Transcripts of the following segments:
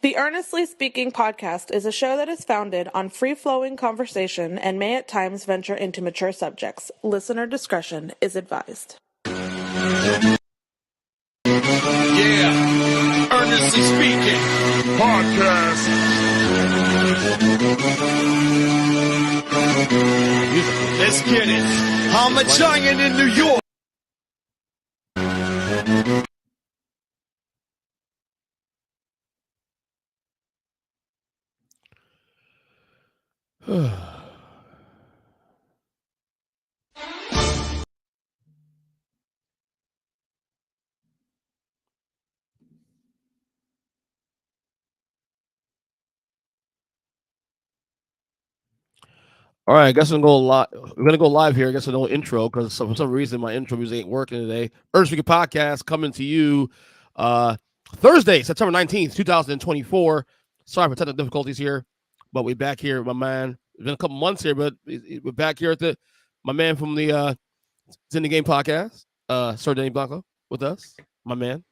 The Earnestly Speaking podcast is a show that is founded on free-flowing conversation and may at times venture into mature subjects. Listener discretion is advised. Yeah, Earnestly Speaking podcast. Let's get it. I'm a giant in New York. All right, I guess I'm gonna go live. We're gonna go live here. I guess a no intro because for some reason my intro music ain't working today. Earnestly podcast coming to you Thursday, September 19th, 2024. Sorry for technical difficulties here, but we're back here, my man. It's been a couple months here, but we're back here at my man from the It's in the Game podcast, Sir Denny Blanco, with us, my man,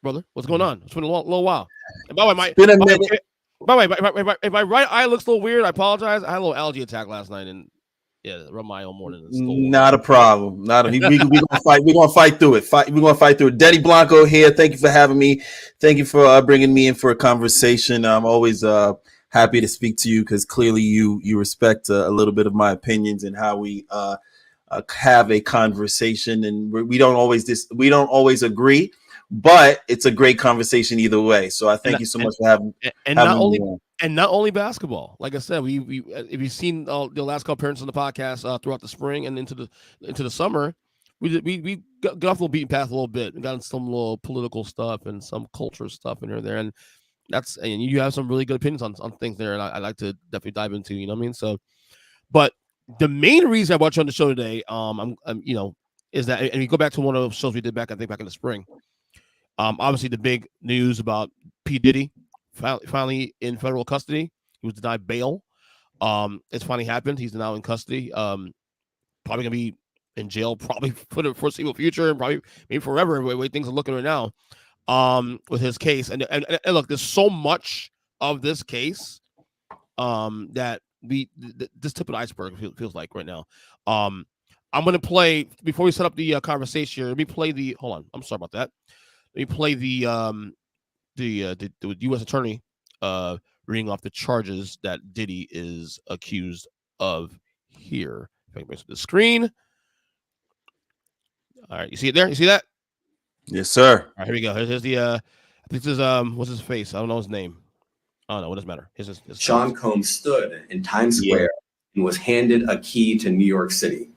brother. What's going on? It's been a little while. And by the way, by the way, if my right eye looks a little weird, I apologize. I had a little allergy attack last night, and rubbed my eye all morning. Not a problem. We gonna fight. We're gonna fight through it. We're gonna fight through it. Denny Blanco here. Thank you for having me. Thank you for bringing me in for a conversation. I'm always happy to speak to you because clearly you respect a little bit of my opinions and how we have a conversation. And we don't always agree. But it's a great conversation either way. So I thank you so much for having me. Not only basketball. Like I said, we if you've seen the last couple appearances on the podcast throughout the spring and into the summer, we got off the little beaten path a little bit. We got into some little political stuff and some culture stuff in there, and you have some really good opinions on things there, and I like to definitely dive into. You know what I mean? So, but the main reason I brought you on the show today, is that, and you go back to one of the shows we did back in the spring. Obviously, the big news about P. Diddy finally in federal custody. He was denied bail. It's finally happened. He's now in custody. Probably gonna be in jail probably for the foreseeable future and probably maybe forever. The way things are looking right now, with his case. And look, there's so much of this case that this tip of the iceberg feels like right now. I'm gonna play before we set up the conversation. Let me play the. Hold on. I'm sorry about that. Let me play the U.S. attorney reading off the charges that Diddy is accused of here. If I can bring up the screen. All right, you see it there? You see that? Yes, sir. All right, here we go. Here's the I think this is what's his face? I don't know his name. Oh no, what doesn't matter. His Sean face. Combs stood in Times Square and was handed a key to New York City.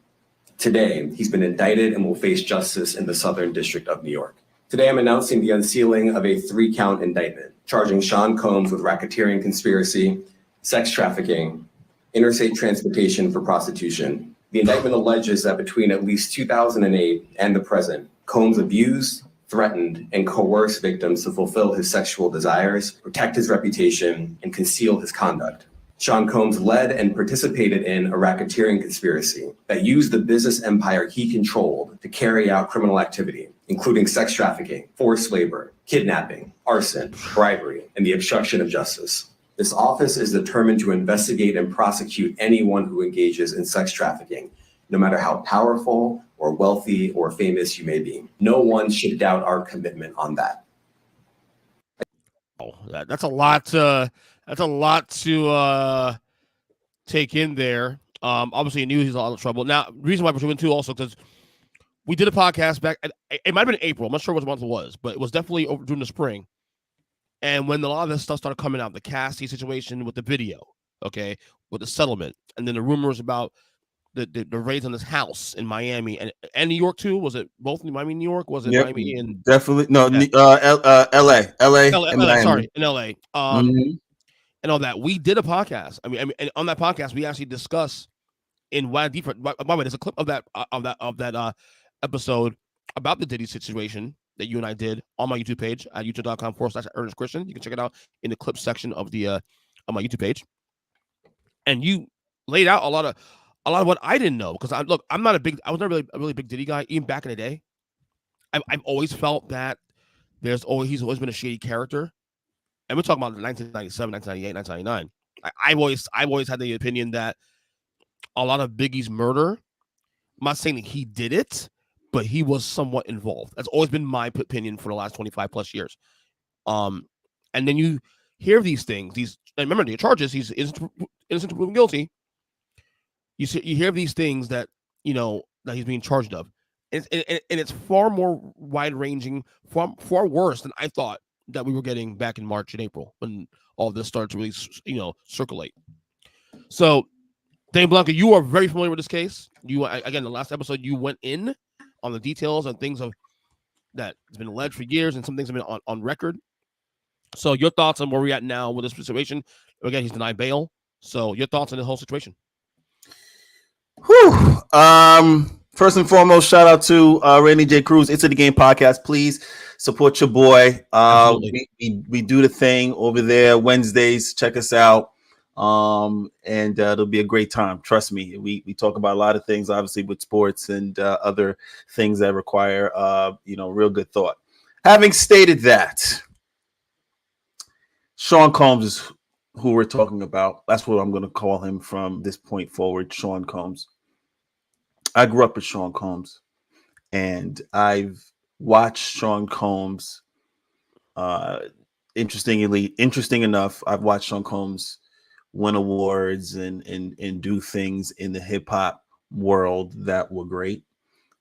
Today, he's been indicted and will face justice in the Southern District of New York. Today, I'm announcing the unsealing of a 3-count indictment, charging Sean Combs with racketeering conspiracy, sex trafficking, interstate transportation for prostitution. The indictment alleges that between at least 2008 and the present, Combs abused, threatened, and coerced victims to fulfill his sexual desires, protect his reputation, and conceal his conduct. Sean Combs led and participated in a racketeering conspiracy that used the business empire he controlled to carry out criminal activity, including sex trafficking, forced labor, kidnapping, arson, bribery, and the obstruction of justice. This office is determined to investigate and prosecute anyone who engages in sex trafficking, no matter how powerful or wealthy or famous you may be. No one should doubt our commitment on that. Oh, that's a lot. That's a lot to take in there. Obviously, he knew he was in a lot of trouble. Now, the reason why we're doing too also because we did a podcast back. It might have been April. I'm not sure what month it was, but it was definitely over during the spring. And when a lot of this stuff started coming out, the Cassie situation with the video, okay, with the settlement, and then the rumors about the raids on this house in Miami and New York too. Was it both in Miami, New York? Was it Miami and definitely no? L.A. Sorry, in L.A. And all that. We did a podcast. I mean, and on that podcast, we actually discuss in wide deeper. By the way, there's a clip of that episode about the Diddy situation that you and I did on my YouTube page at youtube.com/Earnest Christian. You can check it out in the clip section of the on my YouTube page. And you laid out a lot of what I didn't know because I was not really a really big Diddy guy even back in the day. I've always felt that he's always been a shady character. and we're talking about 1997, 1998, 1999. I've always had the opinion that a lot of Biggie's murder, I'm not saying that he did it, but he was somewhat involved. That's always been my opinion for the last 25 plus years. And then you hear these things, and remember the charges, he's innocent to proven guilty. You hear these things that, that he's being charged of. And it's far more wide ranging, far worse than I thought that we were getting back in March and April when all this started to really, circulate. So, Denny Blanco, you are very familiar with this case. Again, the last episode, you went in on the details and things that has been alleged for years, and some things have been on record. So, your thoughts on where we're at now with this situation? Again, he's denied bail. So, your thoughts on the whole situation? Whew. First and foremost, shout out to Randy J. Cruz. It's a The Game podcast. Please support your boy. We do the thing over there Wednesdays. Check us out. And it'll be a great time. Trust me. We talk about a lot of things, obviously, with sports and other things that require real good thought. Having stated that, Sean Combs is who we're talking about. That's what I'm going to call him from this point forward, Sean Combs. I grew up with Sean Combs, and I've watched Sean Combs. Interesting enough, I've watched Sean Combs win awards and do things in the hip hop world that were great.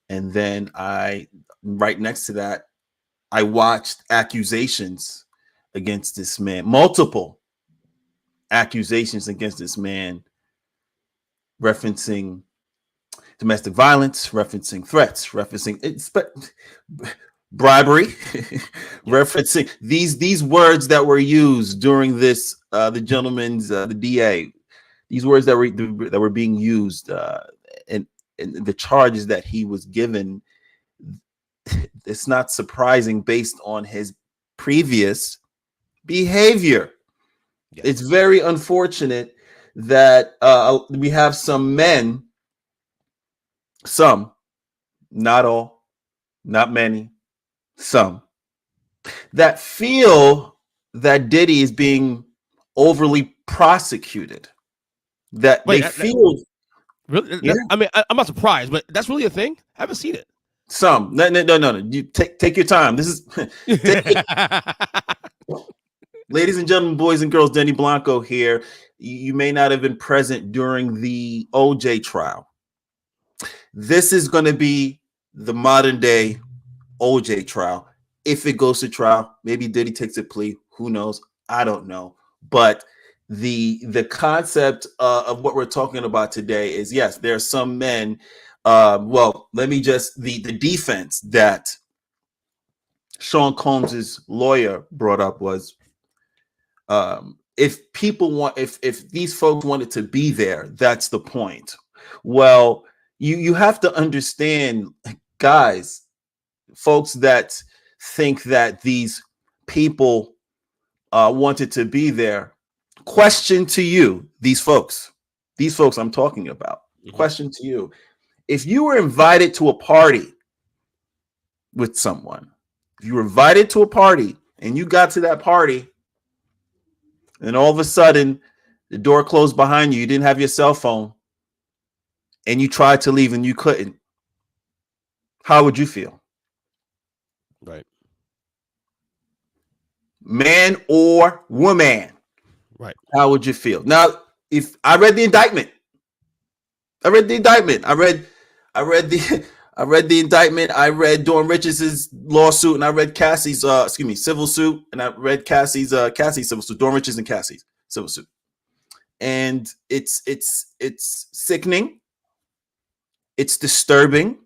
And then right next to that, I watched accusations against this man, multiple accusations against this man, referencing domestic violence, referencing threats, referencing bribery, referencing these words that were used during this the gentleman's the DA, these words that were being used and the charges that he was given. It's not surprising based on his previous behavior. Yeah. It's very unfortunate that we have some men, some, not all, not many, some, that feel that Diddy is being overly prosecuted. Feel. Really? Yeah. I mean, I'm not surprised, but that's really a thing. I haven't seen it. Some. No. You take your time. This is ladies and gentlemen, boys and girls, Denny Blanco here. You may not have been present during the OJ trial. This is going to be the modern day OJ trial. If it goes to trial, maybe Diddy takes a plea. Who knows? I don't know. But the concept of what we're talking about today is, yes, there are some men. The defense that Sean Combs's lawyer brought up was, if these folks wanted to be there, that's the point. Well, you have to understand, guys, folks that think that these people wanted to be there. Question to you, these folks I'm talking about. Mm-hmm. Question to you. If you were invited to a party with someone, if you were invited to a party and you got to that party and all of a sudden the door closed behind you, you didn't have your cell phone, and you tried to leave and you couldn't, how would you feel? Right. Man or woman. Right. How would you feel? Now, if I read the indictment, I read the indictment. I read Dawn Richards' lawsuit, and I read Cassie's civil suit, and I read Cassie's civil suit, Dawn Richards and Cassie's civil suit. And it's sickening. It's disturbing.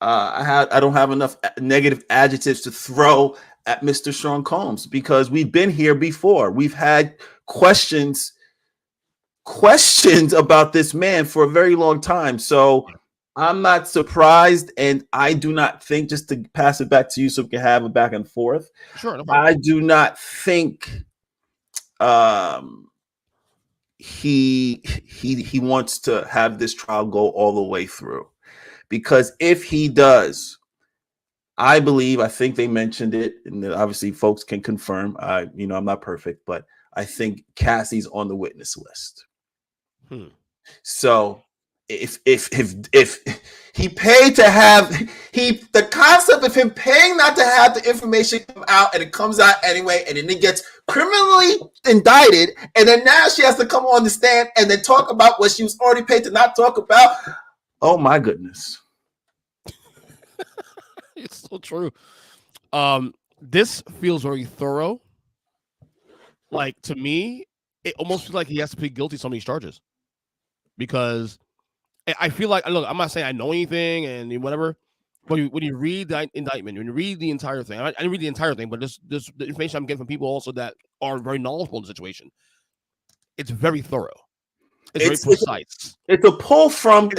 I don't have enough negative adjectives to throw at Mr. Sean Combs, because we've been here before. We've had questions about this man for a very long time. So I'm not surprised, and I do not think, just to pass it back to you so we can have a back and forth. Sure. No I do not think he wants to have this trial go all the way through, because if he does, I think they mentioned it, and obviously folks can confirm. I'm not perfect, but I think Cassie's on the witness list. So if he paid to have the concept of him paying not to have the information come out, and it comes out anyway, and then it gets criminally indicted, and then now she has to come on the stand and then talk about what she was already paid to not talk about. Oh my goodness. It's so true. This feels very thorough. Like, to me, it almost feels like he has to plead guilty to some of these charges, because I feel like, look, I'm not saying I know anything and whatever, but when you read the indictment, when you read the entire thing, I didn't read the entire thing, but this the information I'm getting from people also that are very knowledgeable in the situation, it's very thorough. It's very precise. It's a pull from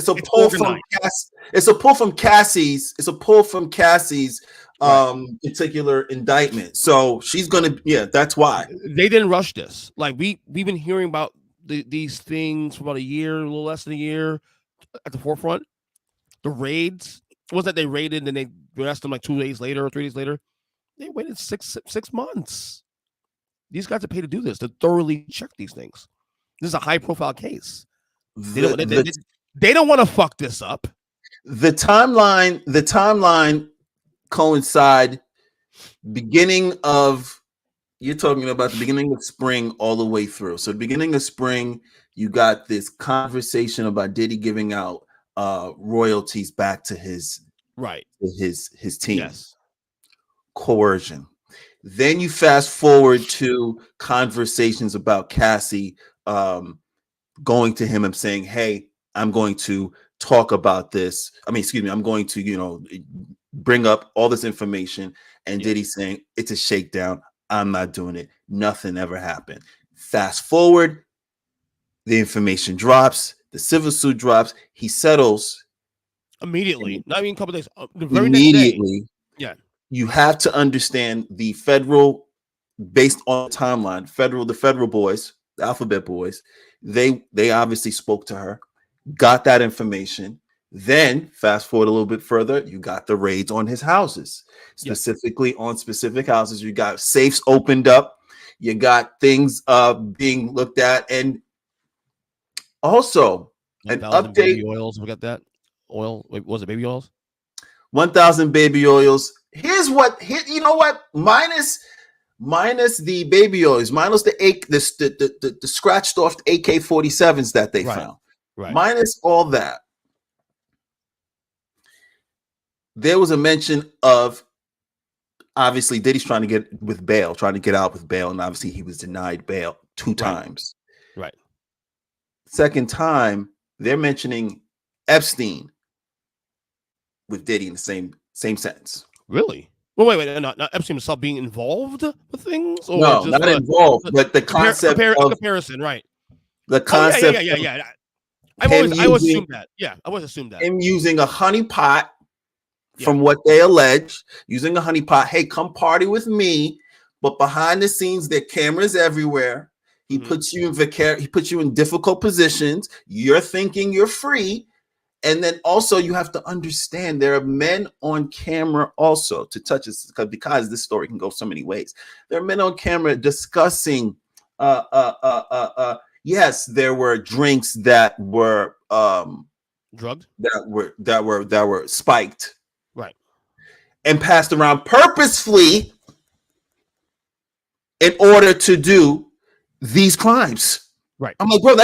Cassie's particular indictment. So she's gonna, that's why they didn't rush this. Like, we've been hearing about these things for about a year, a little less than a year, at the forefront. The raids, it wasn't that they raided and they arrested them like 2 days later or 3 days later. They waited six months. These guys are paid to do this, to thoroughly check these things. This is a high profile case. They don't want to fuck this up. The timeline coincide you're talking about the beginning of spring all the way through. So the beginning of spring, you got this conversation about Diddy giving out royalties back to his team. Yes. Coercion. Then you fast forward to conversations about Cassie going to him and saying, hey, I'm going to talk about this. I'm going to, bring up all this information. And Diddy saying, it's a shakedown. I'm not doing it. Nothing ever happened. Fast forward, the information drops, the civil suit drops, he settles immediately. Not even a couple days. The very immediately. Next day. Yeah. You have to understand the federal, based on the timeline, the federal boys, the alphabet boys, they obviously spoke to her, got that information. Then fast forward a little bit further, you got the raids on his houses, specifically on specific houses. You got safes opened up, you got things being looked at, and also an update. Baby oils, we got that oil. Wait, was it baby oils? 1,000 baby oils. You know what? Minus the baby oils, minus the scratched off AK-47s that they found. Right. Minus all that. There was a mention of, obviously, Diddy's trying to get out with bail, and obviously he was denied bail 2 times. Right. Second time, they're mentioning Epstein with Diddy in the same sentence. Really? Well, wait. Not Epstein himself being involved with things? Or no, just, not involved, but the concept of comparison, right? The concept. Yeah. I always assumed that. Yeah, I always assumed that. Him using a honeypot, from what they allege, using a honeypot. Hey, come party with me, but behind the scenes, there are cameras everywhere. He puts you in difficult positions. You're thinking you're free. And then also you have to understand there are men on camera also to touch this, because this story can go so many ways. There are men on camera discussing yes, there were drinks that were drugged, that were spiked, right, and passed around purposefully in order to do these crimes. Right. I'm like, bro,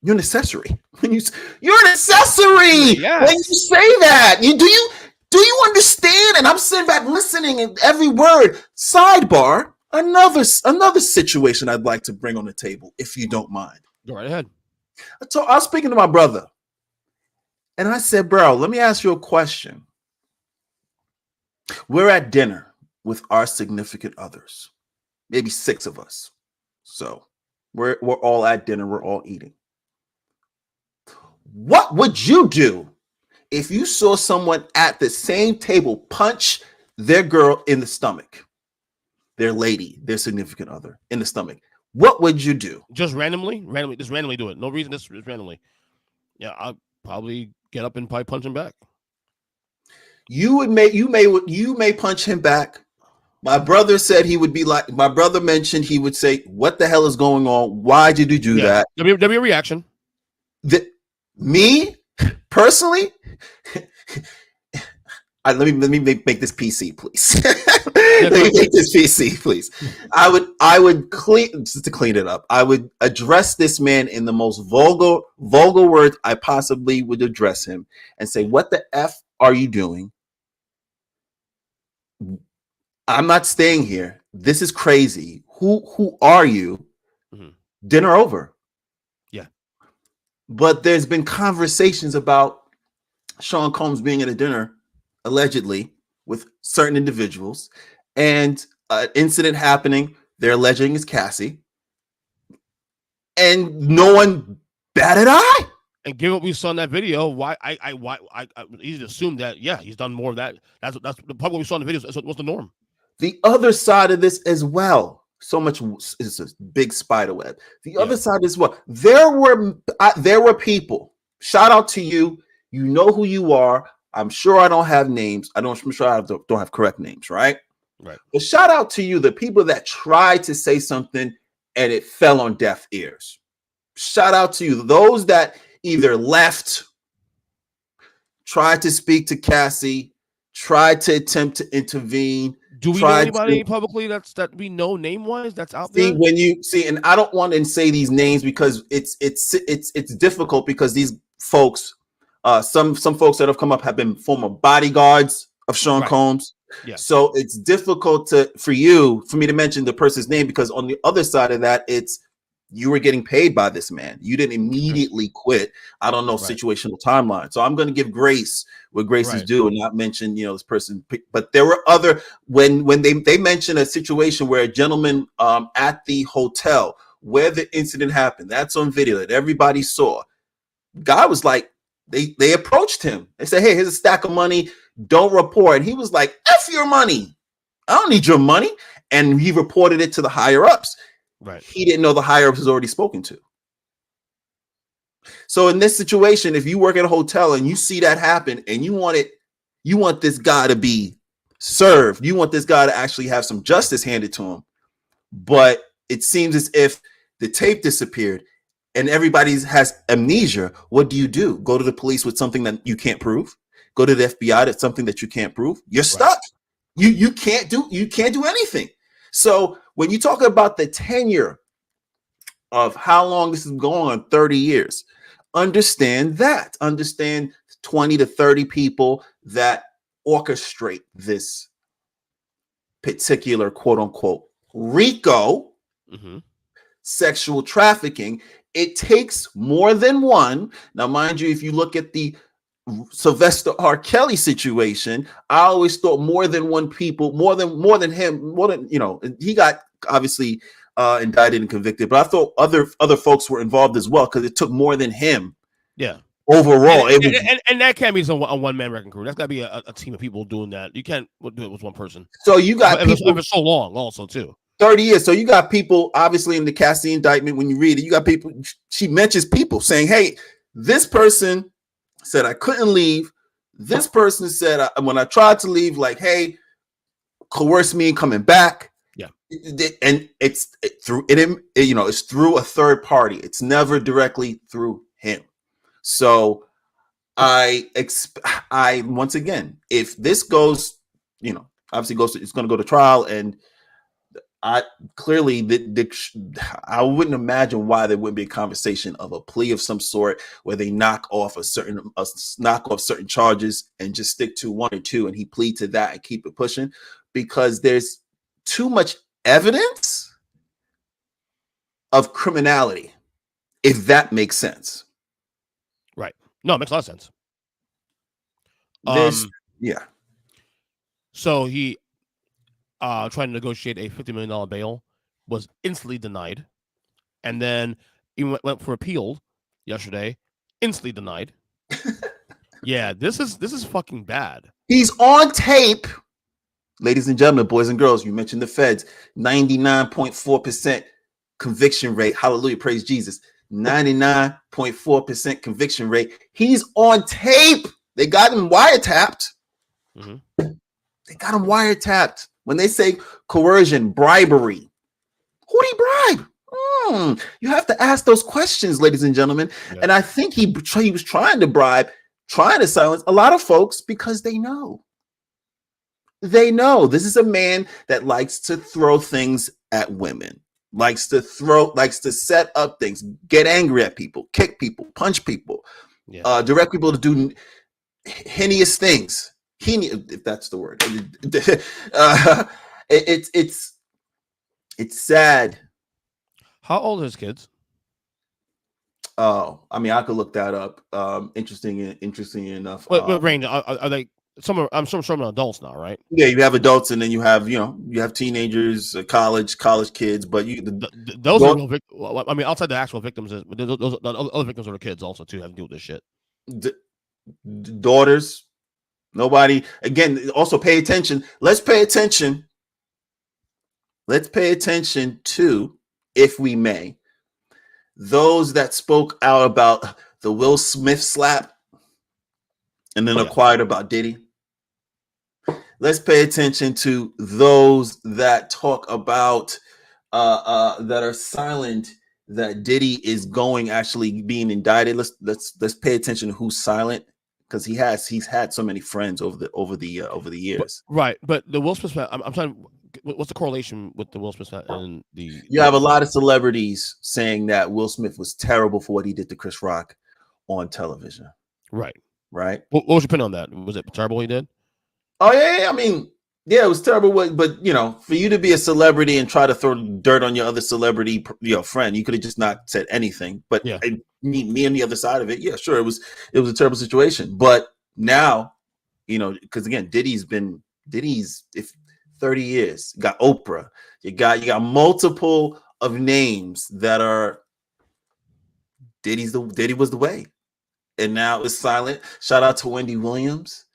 you're an accessory. You're an accessory. Yes. When you say that, do you understand? And I'm sitting back listening and every word. Sidebar. Another situation I'd like to bring on the table, if you don't mind. Go right ahead. I was speaking to my brother, and I said, bro, let me ask you a question. We're at dinner with our significant others, maybe 6 of us. So we're all at dinner. We're all eating. What would you do if you saw someone at the same table punch their girl in the stomach? Their lady, their significant other in the stomach. What would you do? Just randomly do it. No reason, just randomly. Yeah, I'll probably get up and probably punch him back. You may punch him back. My brother said he would be like. My brother mentioned he would say, "What the hell is going on? Why did you do that?" There'll be a reaction. Me personally, let me make this PC, please. Let me make this PC, please. I would clean just to clean it up. I would address this man in the most vulgar words I possibly would address him, and say, "What the f are you doing? I'm not staying here. This is crazy. Who are you? Mm-hmm. Dinner over." Yeah. But there's been conversations about Sean Combs being at a dinner, allegedly, with certain individuals, and an incident happening. They're alleging is Cassie, and no one batted an eye. And given what we saw in that video, why I easy to assume that he's done more of that. That's the part what we saw in the videos. What's the norm? The other side of this as well. So much is a big spider web. The other side as well. There were people. Shout out to you. You know who you are. I'm sure I don't have names. I'm sure I don't have correct names, right? Right. But shout out to you, the people that tried to say something and it fell on deaf ears. Shout out to you, those that either left, tried to speak to Cassie, tried to attempt to intervene. Do we know anybody publicly that we know name wise that's out there? When you see, and I don't want to say these names because it's difficult because these folks, some folks that have come up have been former bodyguards of Sean Combs. Yeah. So it's difficult for me to mention the person's name because on the other side of that, it's you were getting paid by this man. You didn't immediately quit. I don't know situational timeline. So I'm going to give grace where grace is due and not mention, this person. But there were other, when they mentioned a situation where a gentleman at the hotel where the incident happened, that's on video that everybody saw. Guy was like, they approached him. They said, "Hey, here's a stack of money. Don't report." And he was like, "F your money. I don't need your money." And he reported it to the higher ups. Right. He didn't know the higher ups was already spoken to. So in this situation, if you work at a hotel and you see that happen and you want this guy to be served, you want this guy to actually have some justice handed to him. But it seems as if the tape disappeared and everybody has amnesia. What do? Go to the police with something that you can't prove? Go to the FBI that's something that you can't prove? You're stuck. You can't do anything. So when you talk about the tenure of how long this is going on, 30 years, understand 20 to 30 people that orchestrate this particular quote unquote RICO sexual trafficking. It takes more than one. Now, mind you, if you look at the Sylvester R. Kelly situation, I always thought more than one people, more than him, he got obviously indicted and convicted, but I thought other folks were involved as well because it took more than him. Yeah. Overall, and that can't be a one-man wrecking crew. That's got to be a team of people doing that. You can't do it with one person. So you got people for so long, also too. 30 years. So you got people, obviously, in the Cassie indictment. When you read it, you got people. She mentions people saying, "Hey, this person said I couldn't leave. This person said when I tried to leave, like, hey, coerce me in coming back." Yeah, and it's through a third party. It's never directly through him. So I once again, if this goes, obviously it's going to go to trial, and I wouldn't imagine why there wouldn't be a conversation of a plea of some sort where they knock off certain charges and just stick to one or two, and he plead to that and keep it pushing, because there's too much evidence of criminality, if that makes sense. Right. No, it makes a lot of sense. Yeah. So he trying to negotiate a $50 million bail, was instantly denied, and then he went for appeal yesterday, instantly denied. Yeah, this is fucking bad. He's on tape, ladies and gentlemen, boys and girls. You mentioned the feds, 99.4% conviction rate. Hallelujah, praise Jesus. 99.4% conviction rate. He's on tape. They got him wiretapped. Mm-hmm. They got him wiretapped. When they say coercion, bribery, who did he bribe? You have to ask those questions, ladies and gentlemen. Yeah. And I think he was trying to bribe, trying to silence a lot of folks because they know. They know this is a man that likes to throw things at women, likes to set up things, get angry at people, kick people, punch people, direct people to do heinous things. If that's the word. It's sad. How old are his kids? Oh, I mean, I could look that up. Interesting enough. What range are they? I'm sure some are adults now, right? Yeah, you have adults, and then you have teenagers, college kids. But those are real victims. I mean, outside the actual victims, those the other victims are the kids also too, have to deal with this shit. Daughters, nobody. Again, also pay attention. Let's pay attention. Let's pay attention to, if we may, those that spoke out about the Will Smith slap and then acquired about Diddy. Let's pay attention to those that talk about that are silent that Diddy is actually being indicted. Let's pay attention to who's silent, because he's had so many friends over the years. But the Will Smith, I'm trying. What's the correlation with the Will Smith and the? You have a lot of celebrities saying that Will Smith was terrible for what he did to Chris Rock on television. Right. What was your opinion on that? Was it terrible he did? Oh yeah. I mean, yeah, it was terrible. But for you to be a celebrity and try to throw dirt on your other celebrity, friend, you could have just not said anything. But me on the other side of it, yeah, sure, it was a terrible situation. But now, because again, Diddy's 30 years. You got Oprah. You got multiple of names that are Diddy was the way, and now it's silent. Shout out to Wendy Williams.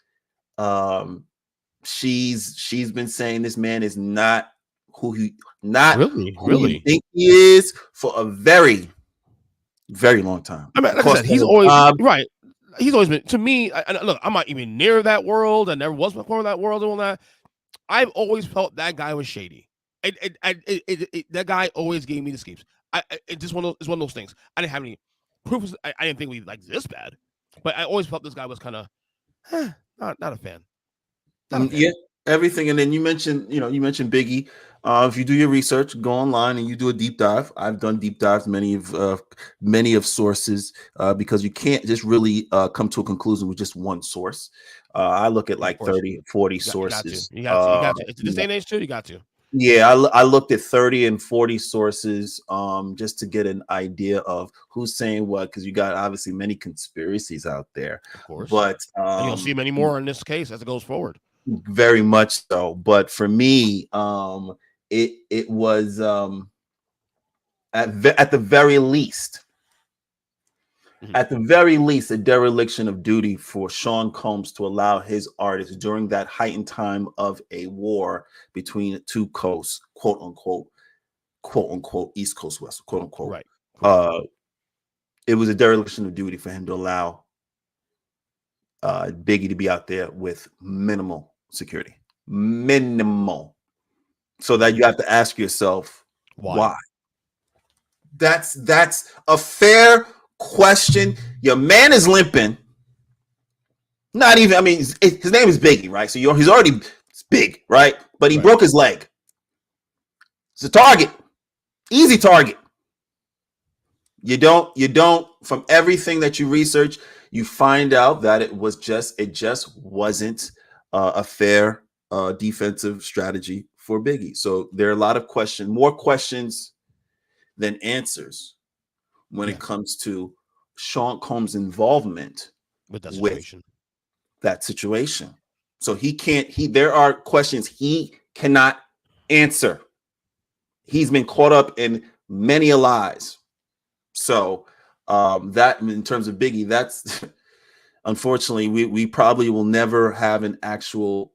She's been saying this man is not who you think he is for a very, very long time. I mean, like I said, he's always right. He's always been, to me. Look, I'm not even near that world. I never was before that world and all that. I've always felt that guy was shady. That guy always gave me the schemes. It's one of those things. I didn't have any proof. I didn't think we like this bad, but I always felt this guy was kind of not a fan. Yeah, everything. And then you mentioned Biggie. If you do your research, go online and you do a deep dive. I've done deep dives, many of sources, because you can't just really come to a conclusion with just one source. I look at like 30, 40 sources. You got to. It's this day and age too. You got to. Yeah, I looked at 30 and 40 sources just to get an idea of who's saying what, because you got obviously many conspiracies out there. Of course. But and you'll see many more in this case as it goes forward. Very much so. But for me, it was at the very least. Mm-hmm. At the very least, a dereliction of duty for Sean Combs to allow his artists during that heightened time of a war between two coasts, quote unquote, East Coast, West, quote unquote. Right. It was a dereliction of duty for him to allow Biggie to be out there with minimal security, so that you have to ask yourself why. That's a fair question. Your man is limping. Not even, I mean, his name is Biggie, right? So he's already big, right? But he broke his leg. It's a target, easy target. You don't, from everything that you research, you find out that it just wasn't a fair defensive strategy for Biggie. So there are a lot of more questions than answers when it comes to Sean Combs' involvement with that situation. So there are questions he cannot answer. He's been caught up in many lies. So that, in terms of Biggie, that's unfortunately we probably will never have an actual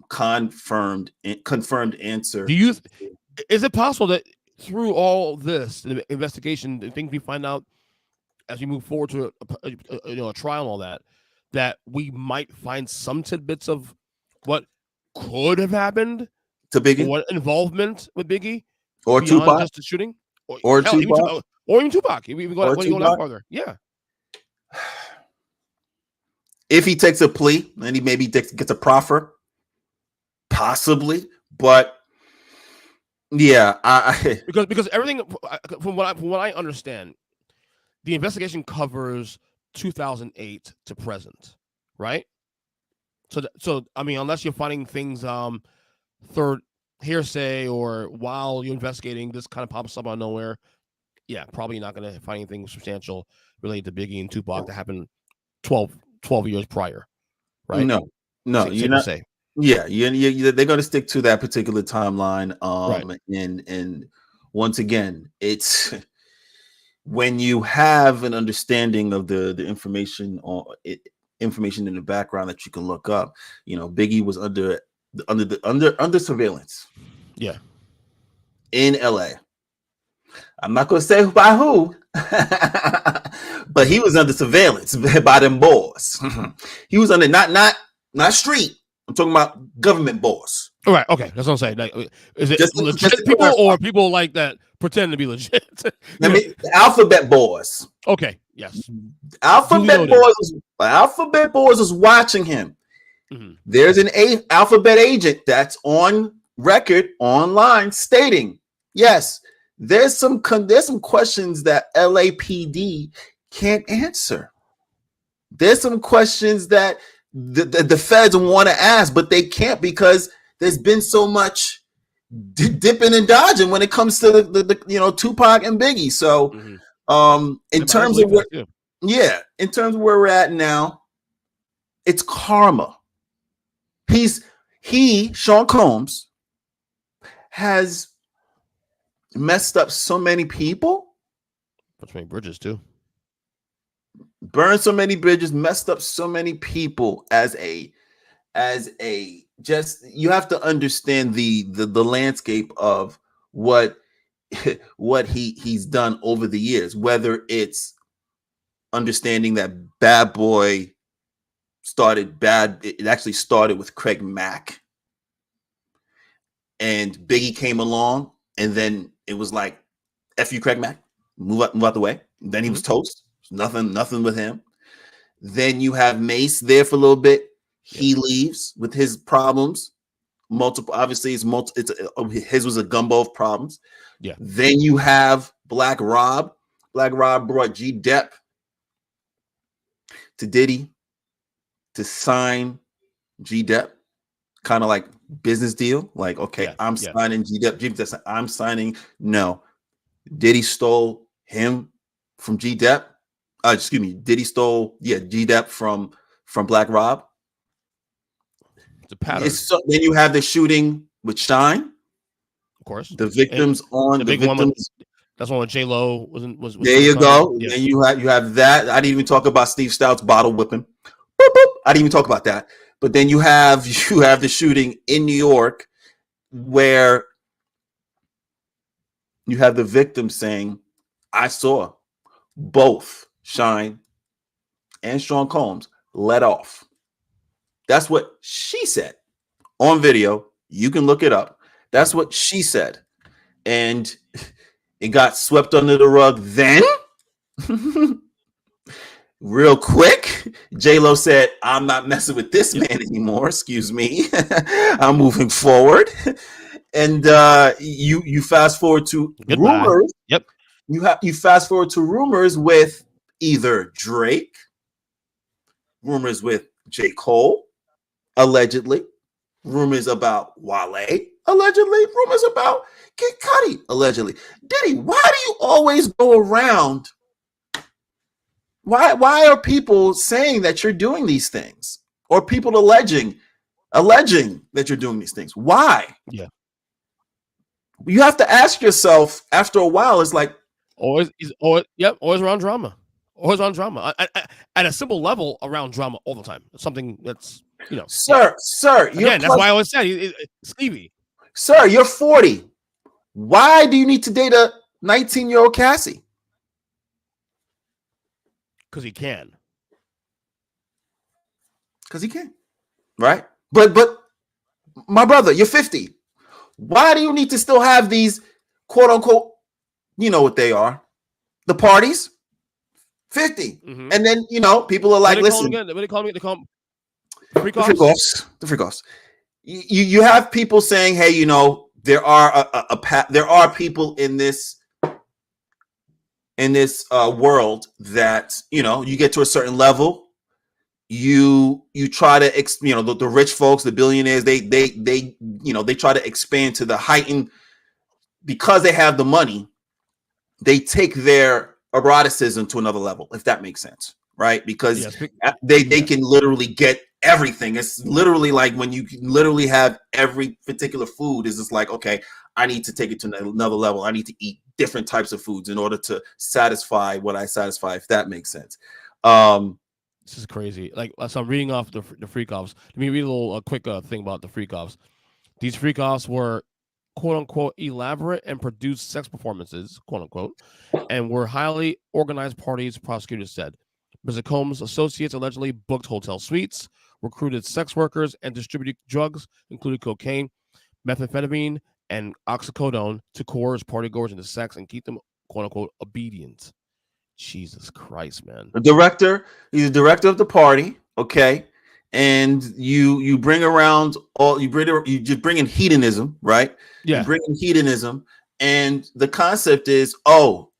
confirmed answer. Is it possible that through all this the investigation, the things we find out as we move forward to a trial and all that we might find some tidbits of what could have happened to Biggie, what involvement with Biggie, or beyond Tupac, just the shooting, or hell, Tupac, or even Tupac. Even or when you go that Tupac. farther, yeah. If he takes a plea and he maybe gets a proffer, possibly, but yeah, because everything from what I understand, the investigation covers 2008 to present, right? So I mean, unless you're finding things third hearsay or while you're investigating, this kind of pops up out of nowhere. Yeah, probably not going to find anything substantial related to Biggie and Tupac that happened 12 years prior, right? No, you're not. Say. Yeah, they're going to stick to that particular timeline. Right. And once again, it's when you have an understanding of the information or information in the background that you can look up. You know, Biggie was under surveillance. Yeah. In LA. I'm not going to say by who, but he was under surveillance by them boys. He was under not street. I'm talking about government boys. All right. Okay. That's what I'm saying. Like, is it just people clarify, or people like that pretend to be legit? I mean, the alphabet boys. Okay. Yes. Alphabet boys is watching him. Mm-hmm. There's an alphabet agent that's on record online stating, yes, there's some questions that LAPD can't answer. There's some questions that the feds want to ask, but they can't because there's been so much dipping and dodging when it comes to the Tupac and Biggie. So, in terms of in terms of where we're at now, it's karma. Sean Combs has messed up so many people. Between bridges too. Burned so many bridges, messed up so many people as a just you have to understand the landscape of what he's done over the years, whether it's understanding that Bad Boy it actually started with Craig Mack, and Biggie came along, and then it was like, F you, Craig Mack, move out the way. And then he was toast. Nothing with him. Then you have Mace there for a little bit. He leaves with his problems. Multiple, obviously, his was a gumbo of problems. Yeah. Then you have Black Rob. Black Rob brought G Depp to Diddy to sign G Depp, kind of like business deal. Like, okay, I'm signing G Depp. I'm signing. No, Diddy stole him from G Depp. Excuse me, Diddy stole G Depp from Black Rob. It's a pattern. Then you have the shooting with Shine. Of course, the victims and the victims. One that's one with J-Lo was there. You go. Yeah. And you have that. I didn't even talk about Steve Stout's bottle whipping. Boop, boop. I didn't even talk about that. But then you have the shooting in New York, where you have the victim saying, "I saw both Shine and Sean Combs let off." That's what she said on video. You can look it up. That's what she said. And it got swept under the rug then. Real quick, J-Lo said, "I'm not messing with this man anymore. Excuse me. I'm moving forward." And you fast forward to rumors. Yep. You fast forward to rumors with either Drake, rumors with J. Cole, allegedly, rumors about Wale, allegedly, rumors about Kid Cudi, allegedly. Diddy, why do you always go around? Why are people saying that you're doing these things, or people alleging that you're doing these things? Why? Yeah, you have to ask yourself after a while. It's like always around drama, at a simple level around drama all the time. It's something that's sir. Again, that's why I always said Stevie. Sir, you're 40. Why do you need to date a 19-year-old Cassie? Because he can. Because he can, right? But my brother, you're 50. Why do you need to still have these quote unquote, you know what they are, the parties? 50. Mm-hmm. And then, people are like, listen. What do they call them? They call them freak The freak offs. You have people saying, hey, there are people in this world that, you get to a certain level, you try to, the rich folks, the billionaires, they try to expand to the heightened, because they have the money, they take their eroticism to another level, if that makes sense, right? Because they can literally get everything. It's literally like when you literally have every particular food is just like, okay, I need to take it to another level. I need to eat different types of foods in order to satisfy what I satisfy, if that makes sense. This is crazy. Like, so I'm reading off the freak offs. Let me read a quick thing about the freak offs. These freak offs were quote unquote elaborate and produced sex performances, quote unquote, and were highly organized parties, prosecutors said. Mr. Combs' associates allegedly booked hotel suites, recruited sex workers, and distributed drugs, including cocaine, methamphetamine, and oxycodone, to coerce partygoers into sex and keep them, quote unquote, obedient. Jesus Christ, man. He's the director of the party, okay? And you bring around you just bring in hedonism, right? Yeah. You bring in hedonism, and the concept is,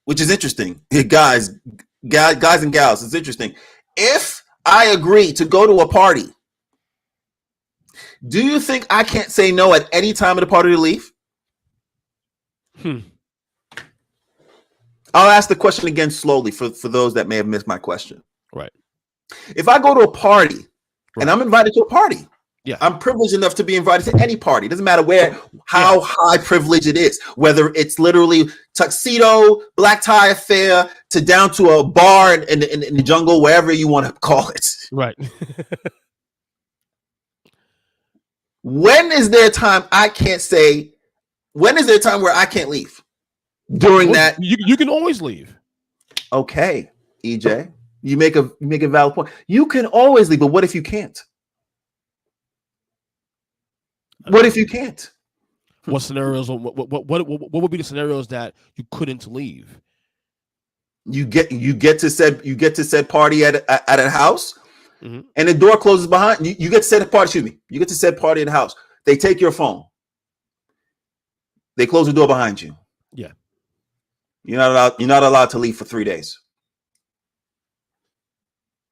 which is interesting. Guys and gals, it's interesting. If I agree to go to a party, do you think I can't say no at any time of the party to leave? I'll ask the question again slowly for those that may have missed my question. Right. If I go to a party and I'm invited to a party, I'm privileged enough to be invited to any party. It doesn't matter how high privilege it is, whether it's literally tuxedo, black tie affair, to down to a bar in the jungle, wherever you want to call it. Right. When is there a time where I can't leave? That you can always leave. Okay, EJ, you make a valid point. You can always leave, but what if you can't? What if you can't? What scenarios? What would be the scenarios that you couldn't leave? You get to said party at a house, mm-hmm. and the door closes behind you. You get to said party. Excuse me. You get to said party at the house. They take your phone. They close the door behind you. Yeah. You're not allowed to leave for 3 days.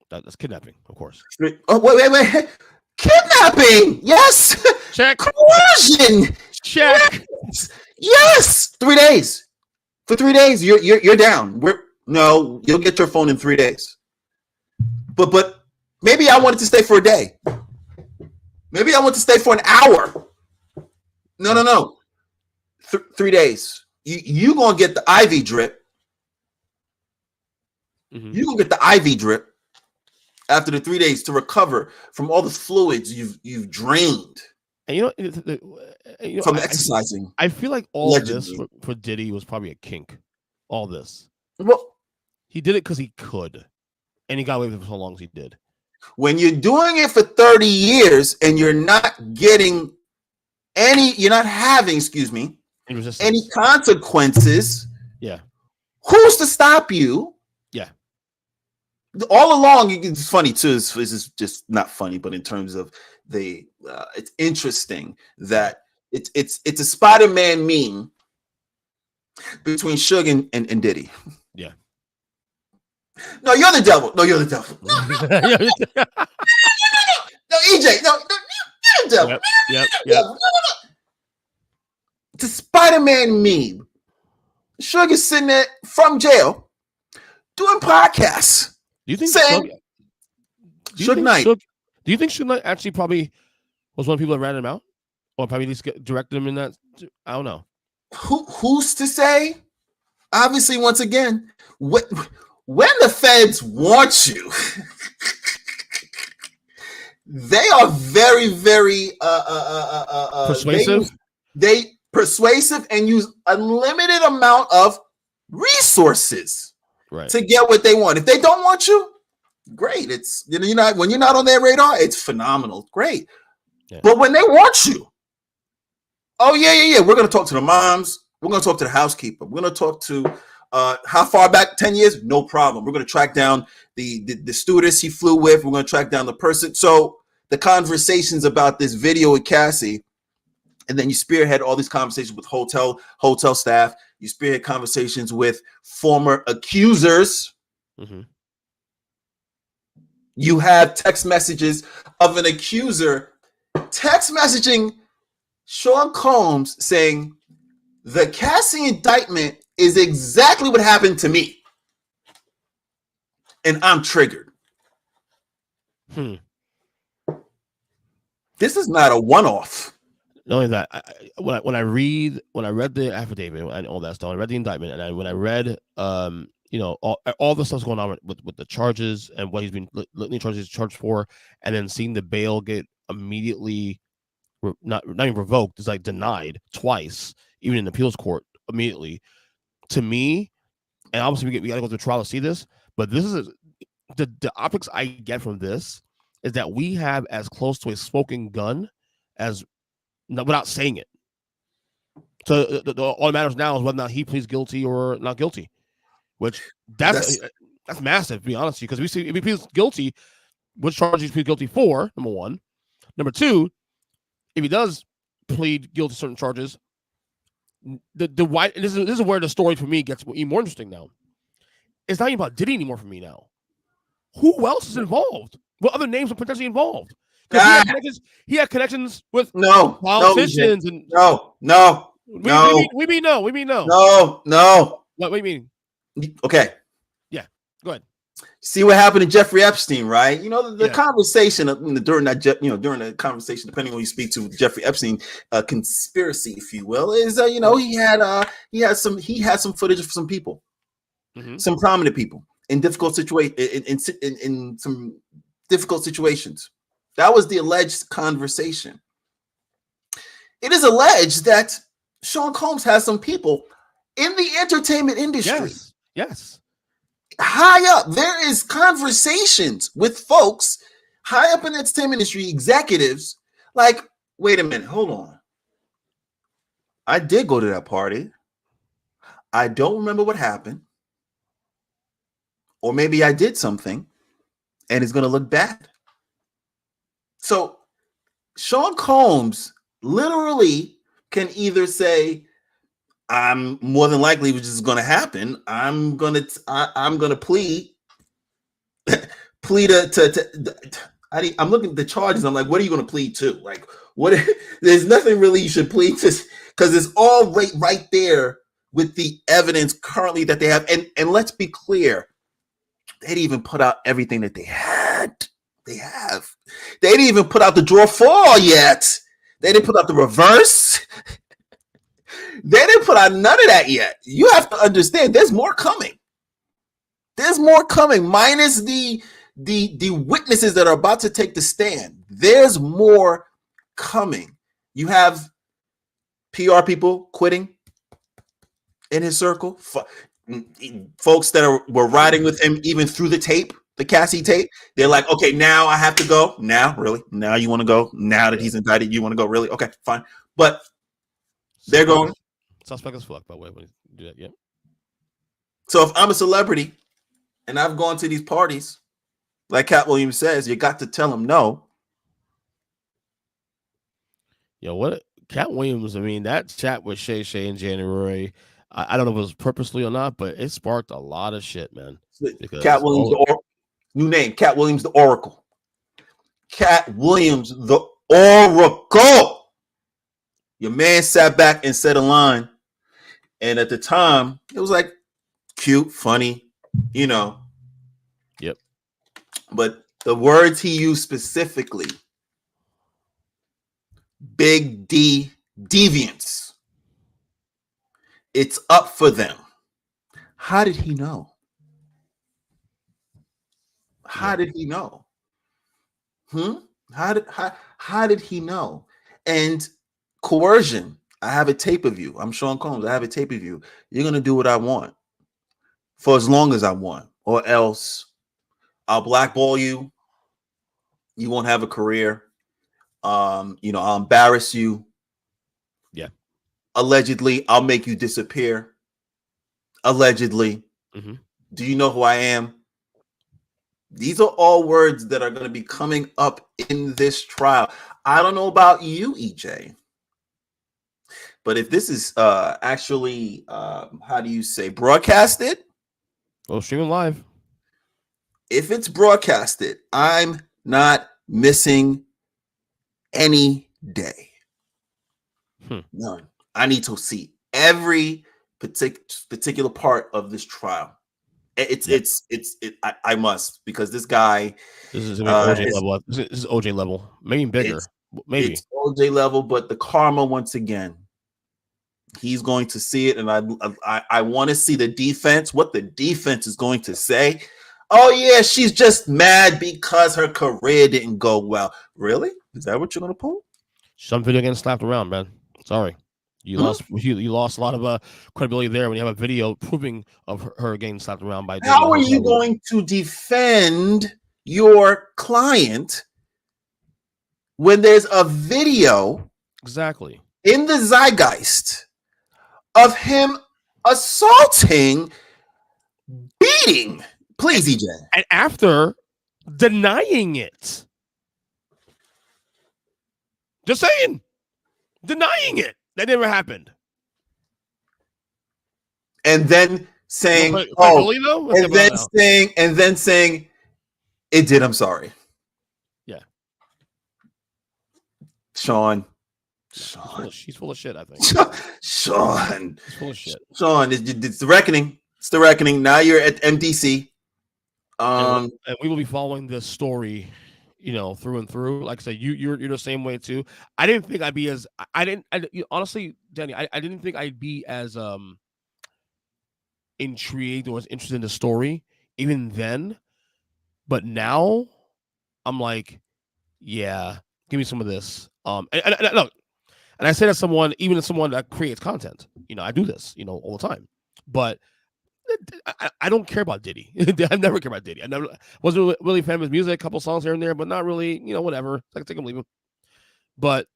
That's kidnapping, of course. Oh, wait. Kidnapping. Yes. Check. Coercion. Check. Yes. 3 days. For 3 days, you're down. You'll get your phone in 3 days. But maybe I wanted to stay for a day. Maybe I want to stay for an hour. No. 3 days. You gonna get the IV drip. Mm-hmm. You gonna get the IV drip after the 3 days to recover from all the fluids you've drained. And from exercising. I feel like all of this for Diddy was probably a kink. All this. Well, he did it because he could, and he got away with it for so long as he did. When you're doing it for 30 years and you're not having, any consequences. Yeah. Who's to stop you? Yeah. All along, it's funny too. This is just not funny, but in terms of it's interesting that it's a Spider-Man meme between Suge and Diddy. Yeah. No, you're the devil. No, EJ. No, you're the devil. Yep. It's a Spider-Man meme. Suge is sitting there from jail doing podcasts. Do you think Suge Knight? Do you think Suge Knight actually probably was one of the people that ran him out, or probably at least directed him in that? I don't know. Who's to say? Obviously, once again, when the feds want you, they are very, very persuasive. They persuasive and use unlimited amount of resources to get what they want. If they don't want you, great. It's when you're not on their radar, it's phenomenal. Great. Yeah. But when they want you, Oh, yeah. We're going to talk to the moms. We're going to talk to the housekeeper. We're going to talk to how far back? 10 years? No problem. We're going to track down the stewardess he flew with. We're going to track down the person. So the conversations about this video with Cassie, and then you spearhead all these conversations with hotel staff. You spearhead conversations with former accusers. Mm-hmm. You have text messages of an accuser text messaging Sean Combs saying, the Cassie indictment is exactly what happened to me. And I'm triggered. This is not a one-off. Not only that, when I read the affidavit and all that stuff, I read the indictment, and when I read all the stuff's going on with the charges and what he's been charged for, and then seeing the bail get immediately not even revoked, it's like denied twice, even in the appeals court immediately. To me, and obviously we got to go through trial to see this, but this is the optics I get from this is that we have as close to a smoking gun as without saying it. So all that matters now is whether or not he pleads guilty or not guilty, which that's massive, to be honest with you, because we see if he pleads guilty, which charges he pleads guilty for, number one. Number two, if he does plead guilty to certain charges, the white this is where the story for me gets even more interesting now. It's not even about Diddy anymore for me now. Who else is involved? What other names are potentially involved? Because he had connections with politicians and no. We mean no. No. What do you mean? Okay. Yeah. Go ahead. See what happened to Jeffrey Epstein, right? You know, the conversation during the conversation, depending on who you speak to, Jeffrey Epstein, conspiracy, if you will, is he had some footage of some people, some prominent people in difficult in some difficult situations. That was the alleged conversation. It is alleged that Sean Combs has some people in the entertainment industry. Yes. High up, there is conversations with folks high up in the entertainment industry, executives, like, wait a minute, hold on. I did go to that party. I don't remember what happened. Or maybe I did something and it's going to look bad. So Sean Combs literally can either say, I'm more than likely which is going to happen. I'm going to plead to I'm looking at the charges. I'm like, what are you going to plead to? Like, what? There's nothing really you should plead to, because it's all right there with the evidence currently that they have. And let's be clear, they didn't even put out everything that they had. They didn't even put out the draw 4 yet. They didn't put out the reverse. They didn't put out none of that yet. You have to understand, there's more coming. There's more coming, minus the witnesses that are about to take the stand. There's more coming. You have PR people quitting in his circle, folks that were riding with him even through the tape, the Cassie tape. They're like, okay, now I have to go. Now, really? Now you want to go? Now that he's indicted, you want to go? Really? Okay, fine. But they're going. Suspect as fuck, by the way, when you do that, yeah. So if I'm a celebrity and I've gone to these parties, like Cat Williams says, you got to tell them no. Yo, what Cat Williams, I mean, that chat with Shay in January, I don't know if it was purposely or not, but it sparked a lot of shit, man. Cat Williams, new name, Cat Williams, the Oracle. Cat Williams, the Oracle. Your man sat back and said a line. And at the time, it was like cute, funny, Yep. But the words he used specifically, big D, deviance. It's up for them. How did he know? How did he know? How did he know? And coercion. I have a tape of you. I'm Sean Combs. I have a tape of you. You're going to do what I want for as long as I want, or else I'll blackball you. You won't have a career. I'll embarrass you. Yeah. Allegedly, I'll make you disappear. Allegedly. Mm-hmm. Do you know who I am? These are all words that are going to be coming up in this trial. I don't know about you, EJ, but if this is actually, how do you say, broadcasted? Well, streaming live. If it's broadcasted, I'm not missing any day. None. I need to see every particular part of this trial. I must, because this guy. This is OJ level. This is OJ level. Maybe bigger. Maybe it's OJ level, but the karma once again. He's going to see it, and I want to see the defense. What the defense is going to say. Oh yeah, she's just mad because her career didn't go well. Really? Is that what you're going to pull? Some video getting slapped around, man. Sorry. You lost a lot of credibility there when you have a video proving of her getting slapped around by. How are you going to defend your client when there's a video exactly in the zeitgeist of him assaulting, beating? Please, EJ. And after denying it. Just saying. Denying it. That never happened. And then saying, and then saying, it did. I'm sorry. Yeah. Sean. She's full of shit, I think. Sean. She's full of shit. Sean, it's the reckoning. It's the reckoning. Now you're at MDC. And we will be following this story, through and through. Like I said, you're the same way too. I didn't think I'd be as honestly, Denny, I didn't think I'd be as intrigued or as interested in the story even then. But now I'm like, yeah, give me some of this. And look, and I say that someone that creates content, I do this, all the time. But I don't care about Diddy. I never care about Diddy. I never wasn't really a fan of his music. A couple songs here and there, but not really. Whatever. I can take him, leave him. But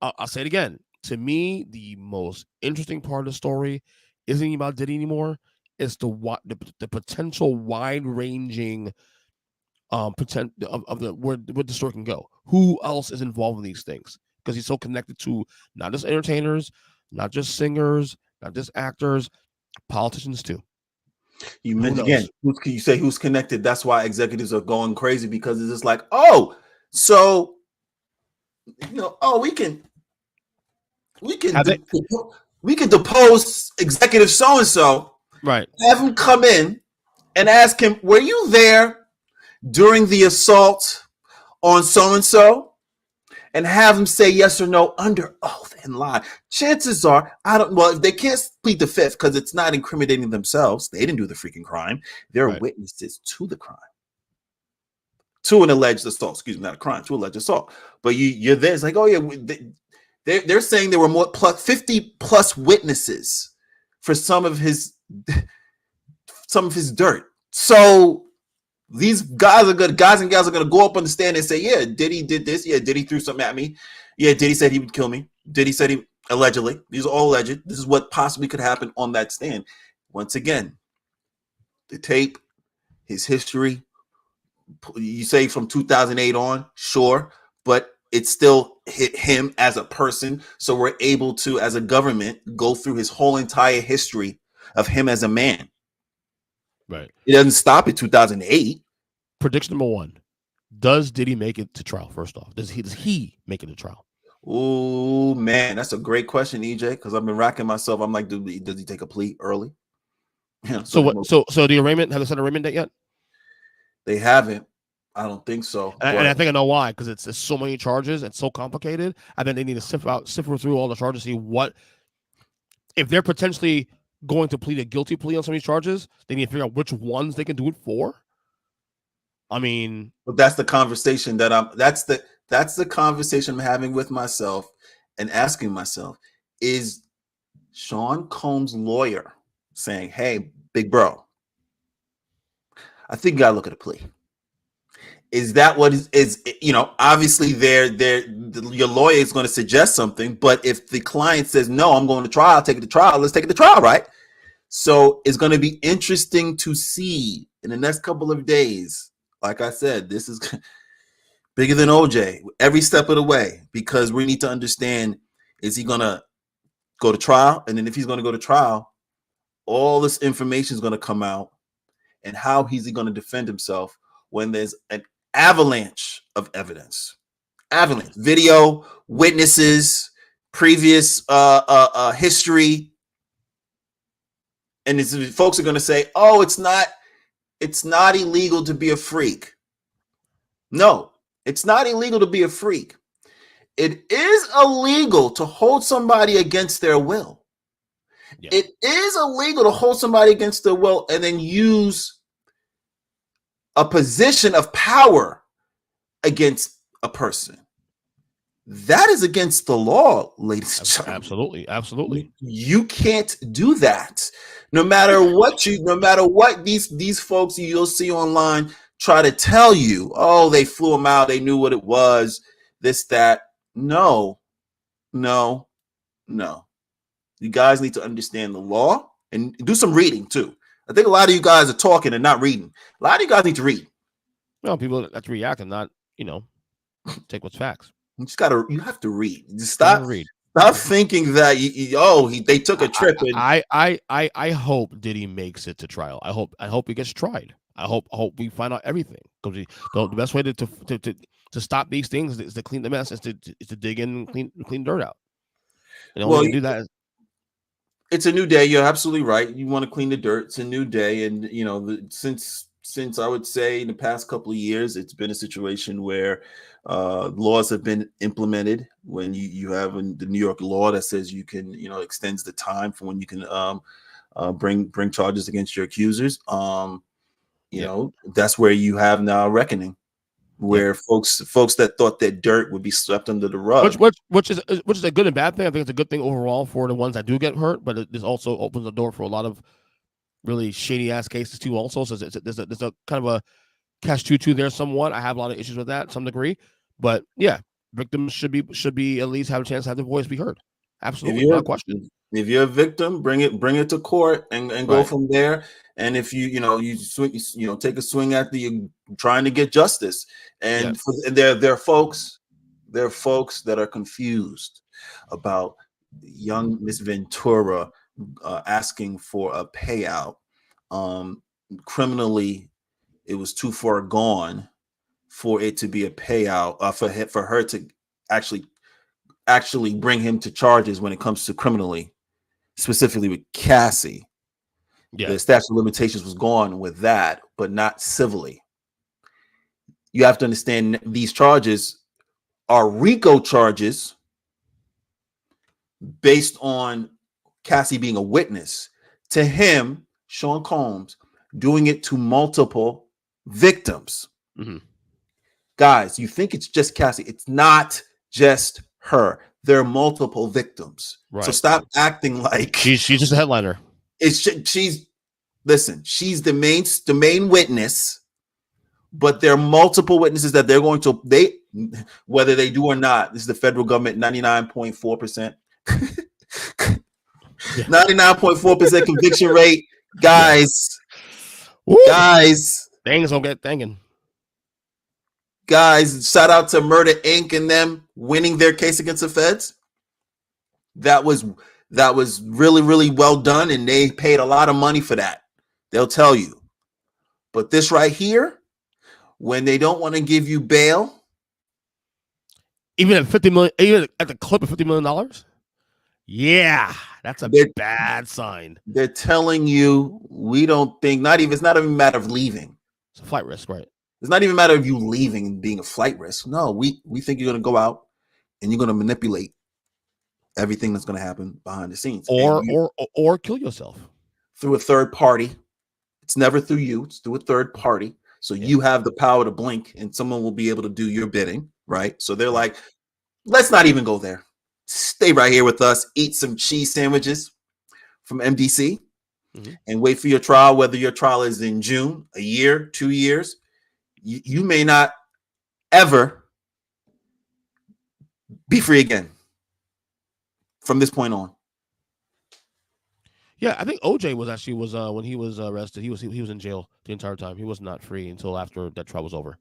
I'll say it again. To me, the most interesting part of the story isn't about Diddy anymore. It's the potential wide-ranging potential of where the story can go. Who else is involved in these things? Because he's so connected to not just entertainers, not just singers, not just actors, politicians too. You mentioned again, you say who's connected. That's why executives are going crazy, because it's just like, so we can depose executive so and so, right? Have him come in and ask him, were you there during the assault on so and so? And have them say yes or no under oath and lie. Chances are, if they can't plead the fifth because it's not incriminating themselves, they didn't do the freaking crime. They're witnesses to the crime. To an alleged assault. Excuse me, not a crime, to alleged assault. But you're there. It's like, oh yeah, they're saying there were more 50 plus witnesses for some of his dirt. So these guys and gals are going to go up on the stand and say, yeah, Diddy did this. Yeah, Diddy threw something at me. Yeah, Diddy said he would kill me. Diddy said he allegedly. These are all alleged. This is what possibly could happen on that stand. Once again, the tape, his history, you say from 2008 on, sure, but it still hit him as a person. So we're able to, as a government, go through his whole entire history of him as a man. Right. It doesn't stop at 2008. Prediction number one: does Diddy make it to trial? First off, does he make it to trial? Oh man, that's a great question, EJ. Because I've been racking myself. I'm like, does he take a plea early? Yeah. So what? So the arraignment, have they set an arraignment date yet? They haven't. I don't think so. And I think I know why. Because it's so many charges. It's so complicated. I think they need to sift through all the charges, see what if they're potentially going to plead a guilty plea on some of these charges. They need to figure out which ones they can do it for. I mean, but that's the conversation that's the conversation I'm having with myself and asking myself, is Sean Combs' lawyer saying, hey, big bro, I think you gotta look at a plea. Is that what is obviously your lawyer is going to suggest something, but if the client says no, I'm going to trial, take it to trial, let's take it to trial, right? So it's going to be interesting to see in the next couple of days. Like I said, this is bigger than OJ every step of the way, because we need to understand, is he going to go to trial? And then if he's going to go to trial, all this information is going to come out, and how is he going to defend himself when there's an avalanche of evidence, video, witnesses, previous history, and folks are going to say, "Oh, it's not illegal to be a freak." No, it's not illegal to be a freak. It is illegal to hold somebody against their will. Yeah. It is illegal to hold somebody against their will and then use a position of power against a person. That is against the law, ladies and gentlemen. Absolutely. You can't do that. No matter what these folks you'll see online try to tell you, oh, they flew them out, they knew what it was, this, that. No. You guys need to understand the law and do some reading too. I think a lot of you guys are talking and not reading. A lot of you guys need to read. No, people have to react and not, take what's facts. You have to read. Just stop thinking that they took a trip. I hope Diddy makes it to trial. I hope he gets tried. I hope we find out everything, because the best way to stop these things is to clean the mess, is to dig in and clean dirt out. Do that. It's a new day. You're absolutely right. You want to clean the dirt. It's a new day, and since I would say in the past couple of years, it's been a situation where laws have been implemented. When you have the New York law that says you can, extends the time for when you can bring charges against your accusers. That's where you have now a reckoning, where folks that thought that dirt would be swept under the rug, which is a good and bad thing. I think it's a good thing overall for the ones that do get hurt, but this also opens the door for a lot of really shady ass cases too. Also, so there's a kind of a catch-22 there somewhat. I have a lot of issues with that to some degree, but yeah, victims should be at least have a chance to have their voice be heard. Absolutely, no question. If you're a victim, bring it to court and go from there. And if you take a swing at trying to get justice. And there are folks that are confused about young Miss Ventura asking for a payout. Criminally, it was too far gone for it to be a payout, for her to actually bring him to charges when it comes to criminally, specifically with Cassie. Yeah. The statute of limitations was gone with that, but not civilly. You have to understand these charges are RICO charges based on Cassie being a witness to him, Sean Combs, doing it to multiple victims. Mm-hmm. Guys, you think it's just Cassie. It's not just her. There are multiple victims. Right. So stop acting like she's just a headliner. She's the main witness, but there are multiple witnesses that they're going to whether they do or not. This is the federal government, 99.4%. 99.4% conviction rate. Guys. Things don't get thinking. Guys, shout out to Murder Inc. and them winning their case against the feds. That was really, really well done, and they paid a lot of money for that. They'll tell you. But this right here, when they don't want to give you bail, even at $50 million, even at the clip of $50 million, yeah, that's a bad sign. They're telling you we don't think. It's not even a matter of leaving. It's a flight risk, right? It's not even a matter of you leaving and being a flight risk. No, we think you're going to go out and you're going to manipulate everything that's going to happen behind the scenes, or kill yourself through a third party. It's never through you; it's through a third party. So you have the power to blink, and someone will be able to do your bidding, right? So they're like, let's not even go there. Stay right here with us. Eat some cheese sandwiches from MDC, and wait for your trial. Whether your trial is in June, a year, 2 years. You may not ever be free again from this point on. Yeah, I think OJ was when he was arrested, he was in jail the entire time. He was not free until after that trial was over.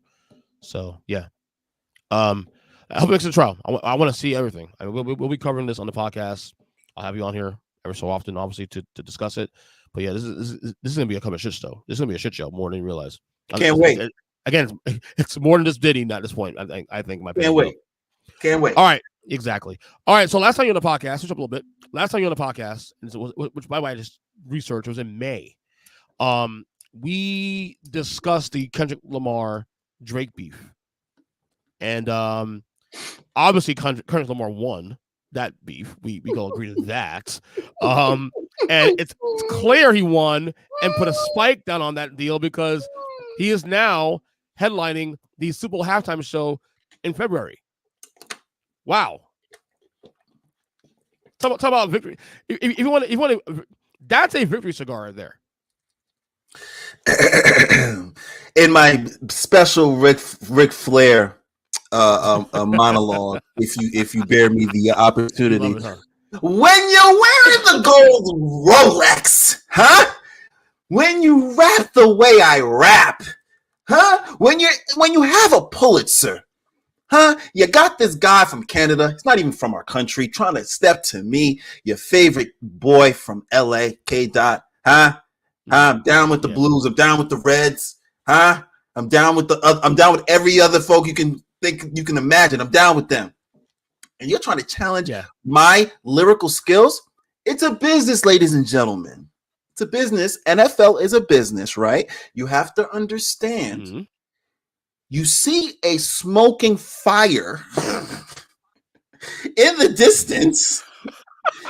So yeah, I hope it makes a trial. I want to see everything. I mean, we'll be covering this on the podcast. I'll have you on here every so often, obviously, to discuss it. But yeah, this is gonna be a shit show. This is gonna be a shit show more than you realize. Can't wait. Again, it's more than just Diddy at this point. I think my can't wait. Can't wait. All right, exactly. All right, so last time you on the podcast, switch up a little bit. Last time you on the podcast, which by the way I just researched, was in May. We discussed the Kendrick Lamar Drake beef, and obviously Kendrick Lamar won that beef. We all agree to that. And it's clear he won and put a spike down on that deal because he is now headlining the Super Bowl halftime show in February. Wow. Talk about victory. If you want to, that's a victory cigar right there. In my special Ric Flair monologue, if you bear me the opportunity, when you're wearing the gold Rolex, huh? When you rap the way I rap, huh? When you have a Pulitzer, huh? You got this guy from Canada. He's not even from our country, trying to step to me, your favorite boy from LA, K. Dot, huh? I'm down with the Blues. I'm down with the Reds, huh? I'm down with every other folk you can imagine. I'm down with them. And you're trying to challenge my lyrical skills. It's a business, ladies and gentlemen. It's a business. NFL is a business, right? You have to understand. Mm-hmm. You see a smoking fire in the distance.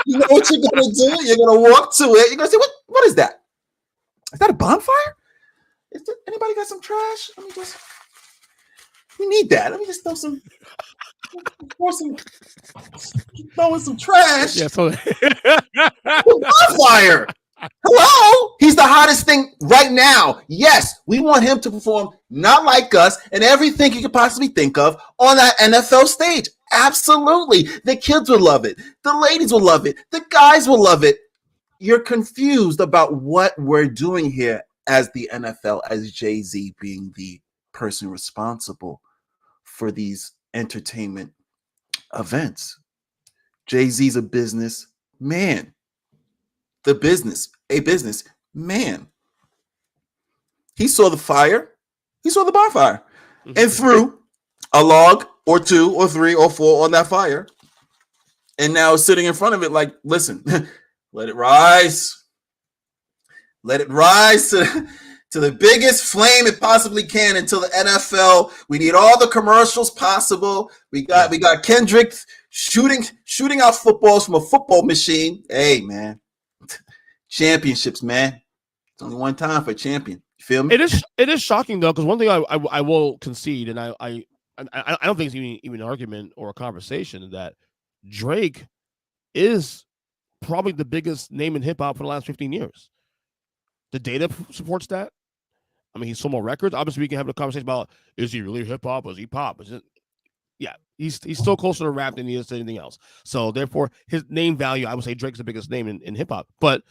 You know what you're going to do? You're going to walk to it. You're going to say, what is that? Is that a bonfire? Anybody got some trash? We need that. Let me just throw some trash. Yeah, so bonfire. Hello? He's the hottest thing right now. Yes, we want him to perform not like us and everything you could possibly think of on that NFL stage. Absolutely. The kids will love it. The ladies will love it. The guys will love it. You're confused about what we're doing here as the NFL, as Jay-Z being the person responsible for these entertainment events. Jay-Z's a business man. A business man. He saw the fire. He saw the bonfire and threw a log or two or three or four on that fire. And now sitting in front of it like, listen, let it rise. Let it rise to the biggest flame it possibly can until the NFL. We need all the commercials possible. We got Kendrick shooting out footballs from a football machine. Hey, man. Championships, man. It's only one time for a champion. You feel me? It is shocking though, because one thing I will concede, and I don't think it's even an argument or a conversation, that Drake is probably the biggest name in hip hop for the last 15 years. The data supports that. I mean, he's sold more records. Obviously, we can have a conversation about, is he really hip hop? Is he pop? Yeah, he's still closer to rap than he is to anything else. So therefore, his name value, I would say Drake's the biggest name in hip hop. But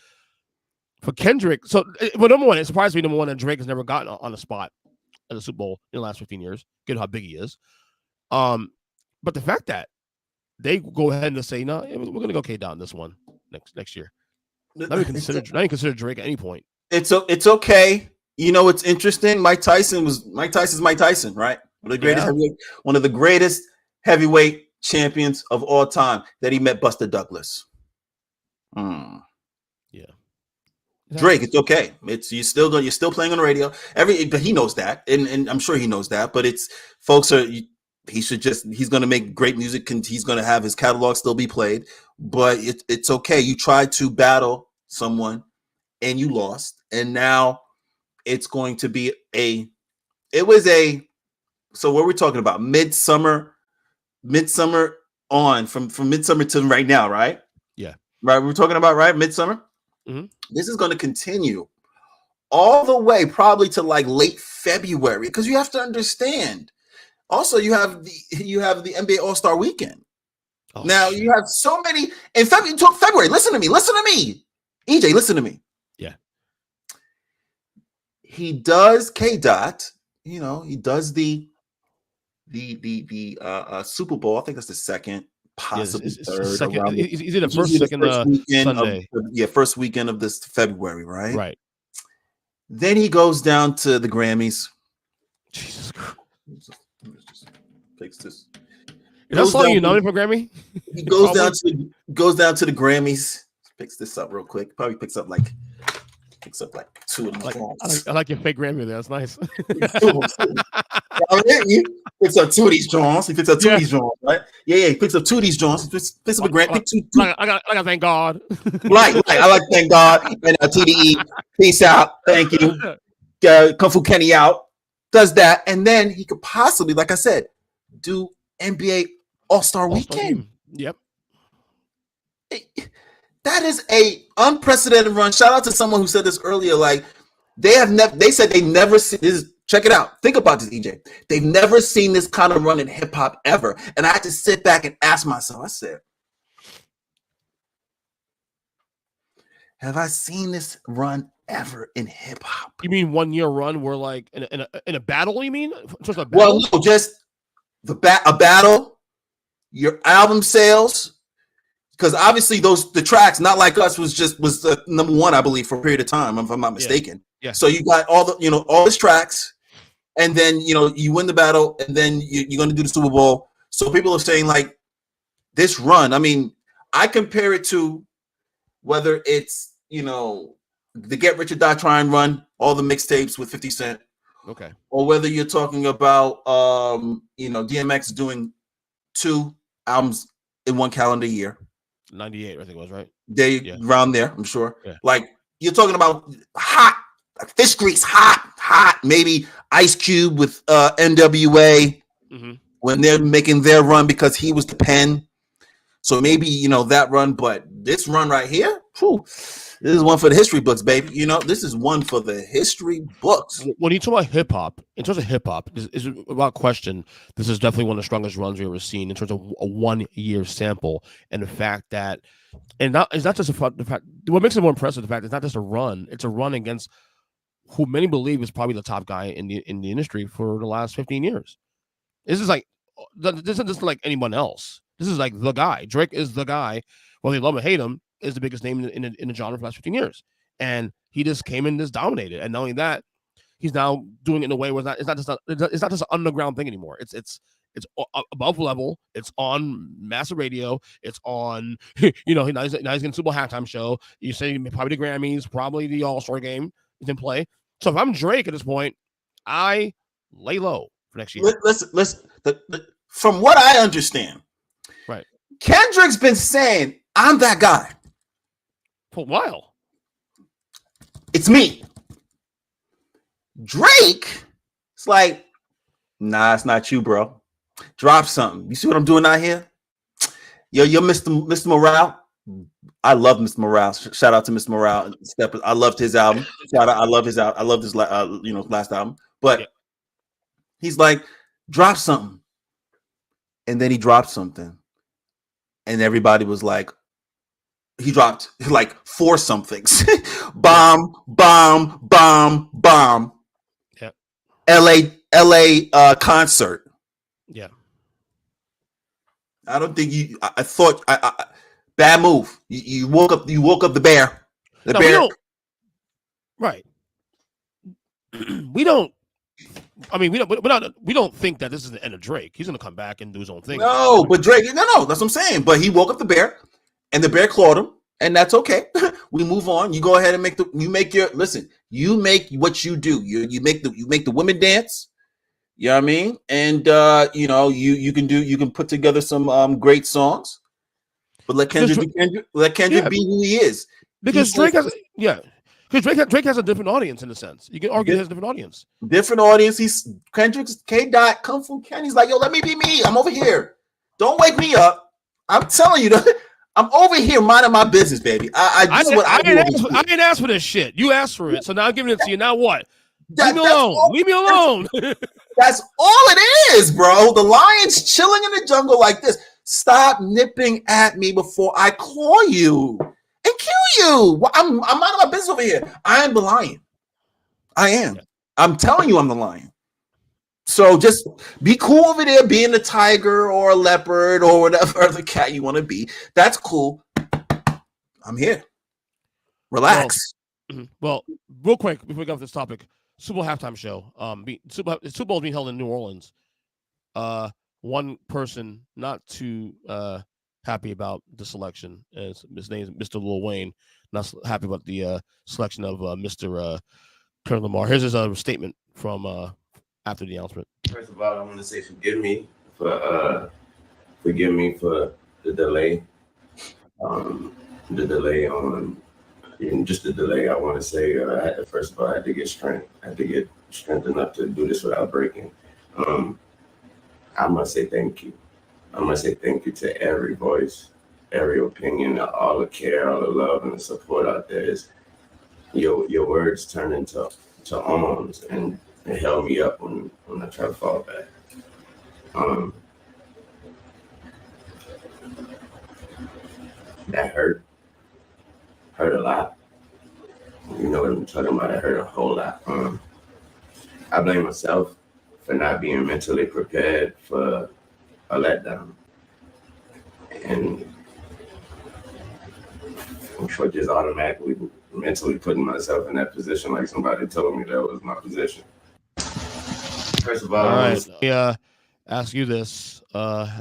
for Kendrick, number one, it surprised me, number one, that Drake has never gotten on the spot at the Super Bowl in the last 15 years, given how big he is. But the fact that they go ahead and say, no, we're going to go K-Down this one next year. Not even consider Drake at any point. It's okay. You know, it's interesting. Mike Tyson's Mike Tyson, right? One of the greatest heavyweight champions of all time, that he met Buster Douglas. Yeah. Drake, it's okay. You're still playing on the radio. But he knows that, and I'm sure he knows that. But he's going to make great music. He's going to have his catalog still be played. But it's okay. You tried to battle someone and you lost, and now it's going to be so what we're talking about, midsummer on, from midsummer to right now, right? Yeah. Right. We're talking about, right? Midsummer. Mm-hmm. This is going to continue all the way probably to like late February, because you have to understand, Also, you have the NBA All-Star Weekend. Oh, now shit. you have so many in February. Listen to me. EJ, listen to me. Yeah. He does K-Dot. He does the Super Bowl. I think that's the second, possibly it's third. second. Around Is it the first, second weekend Sunday? First weekend of this February, right? Right. Then he goes down to the Grammys. Jesus Christ. Let me just fix this. Is that song you nominated for Grammy? He goes down to the Grammys. Picks this up real quick. Probably picks up like 2 of these joints. I like your fake Grammy there. That's nice. He picks up 2 of these joints. He picks up 2 of these joints, right? Yeah. He picks up 2 of these joints. Picks up a Grammy. I got thank God. Right. I like thank God. And TDE. Peace out. Thank you. Kung Fu Kenny out. Does that, and then he could possibly, like I said, do NBA All-Star Weekend. Yep. That is a unprecedented run. Shout out to someone who said this earlier. Like they said they never seen this. Check it out. Think about this, EJ. They've never seen this kind of run in hip hop ever. And I had to sit back and ask myself. I said, have I seen this run ever in hip hop? You mean 1 year run where like in a battle? You mean? Well, no, just a battle, your album sales. Because obviously the tracks, Not Like Us was number 1, I believe, for a period of time, if I'm not mistaken. Yeah. So you got all these tracks, and then you win the battle, and then you're going to do the Super Bowl. So people are saying like this run. I mean, I compare it to whether it's the Get Rich or Die Trying run, all the mixtapes with 50 Cent. Okay. Or whether you're talking about DMX doing 2 albums in 1 calendar year. 98, I think it was, right? Around there, I'm sure. Yeah. Like you're talking about hot, like fish grease, hot. Maybe Ice Cube with NWA when they're making their run because he was the pen. So maybe that run, but this run right here, this is one for the history books, baby. This is one for the history books. When you talk about hip hop, in terms of hip hop, is without question, this is definitely one of the strongest runs we've ever seen in terms of a 1 year sample, and the fact that, it's not just the fact. What makes it more impressive, the fact it's not just a run; it's a run against who many believe is probably the top guy in the industry for the last 15 years. This isn't just like anyone else. This is like the guy. Drake is the guy. Whether they love him or hate him, is the biggest name in the genre for the last 15 years. And he just came in, just dominated. And not only that, he's now doing it in a way where it's not just an underground thing anymore. It's above level. It's on massive radio. It's on, now he's getting Super Bowl halftime show. You say probably the Grammys, probably the All-Star game he's in play. So if I'm Drake at this point, I lay low for next year. Listen, from what I understand, right? Kendrick's been saying, I'm that guy. For a while. It's me. Drake, it's like, nah, it's not you, bro. Drop something. You see what I'm doing out here? You're Mr. Morale. I love Mr. Morale. Shout out to Mr. Morale. I loved his album. I love his album. I loved his last album. But he's like, drop something. And then he dropped something. And everybody was like, he dropped like 4 somethings. bomb. Yeah. LA concert. Yeah. I don't think I thought bad move. You woke up the bear. The bear. Right. We don't think that this is the end of Drake. He's gonna come back and do his own thing. No, but Drake, no, that's what I'm saying. But he woke up the bear, and the bear clawed him, and that's okay. We move on. You go ahead and you make what you do. You make the women dance. You know what I mean? And you can put together some great songs. But let Kendrick be who he is. Because Drake has Drake has a different audience in a sense. You can argue he has a different audience. Different audience. He's Kendrick's K-Dot come from Kenny's like, yo, let me be me. I'm over here. Don't wake me up. I'm telling you, I'm over here minding my business, baby. I didn't ask for this shit. You asked for it, so now I'm giving it to you. Now what? Leave me alone. Leave me alone. That's all it is, bro. The lion's chilling in the jungle like this. Stop nipping at me before I claw you and kill you. I'm out of my business over here. I am the lion. I am. Yeah. I'm telling you I'm the lion. So just be cool over there being a tiger or a leopard or whatever other cat you want to be. That's cool. I'm here. Relax. Well, real quick before we go off this topic, Super Bowl halftime show. Super Bowl is being held in New Orleans. One person not too happy about the selection. His name is Mr. Lil Wayne. Not happy about the selection of Mr. Kendrick Lamar. Here's his statement from after the announcement. First of all, I want to say forgive me for the delay. The delay on. And just the delay, I want to say, first of all, I had to get strength. I had to get strength enough to do this without breaking. I must say thank you. I must say thank you to every voice, every opinion, all the care, all the love, and the support out there. Is your words turned into arms, and it held me up when I tried to fall back. That hurt a lot. You know what I'm talking about? It hurt a whole lot. I blame myself for not being mentally prepared for a letdown. And for just automatically mentally putting myself in that position like somebody told me that was my position. First of all, right. Let me ask you this.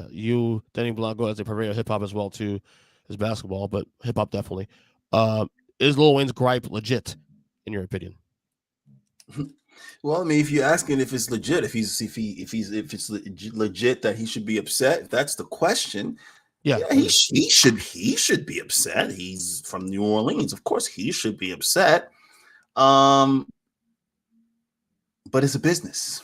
You, Denny Blanco, as a purveyor of hip-hop as well, too, as basketball, but hip-hop definitely. Is Lil Wayne's gripe legit, in your opinion? Well, I mean, if you're asking if it's legit, if it's legit that he should be upset, if that's the question, yeah, he should be upset. He's from New Orleans, of course, he should be upset. But it's a business,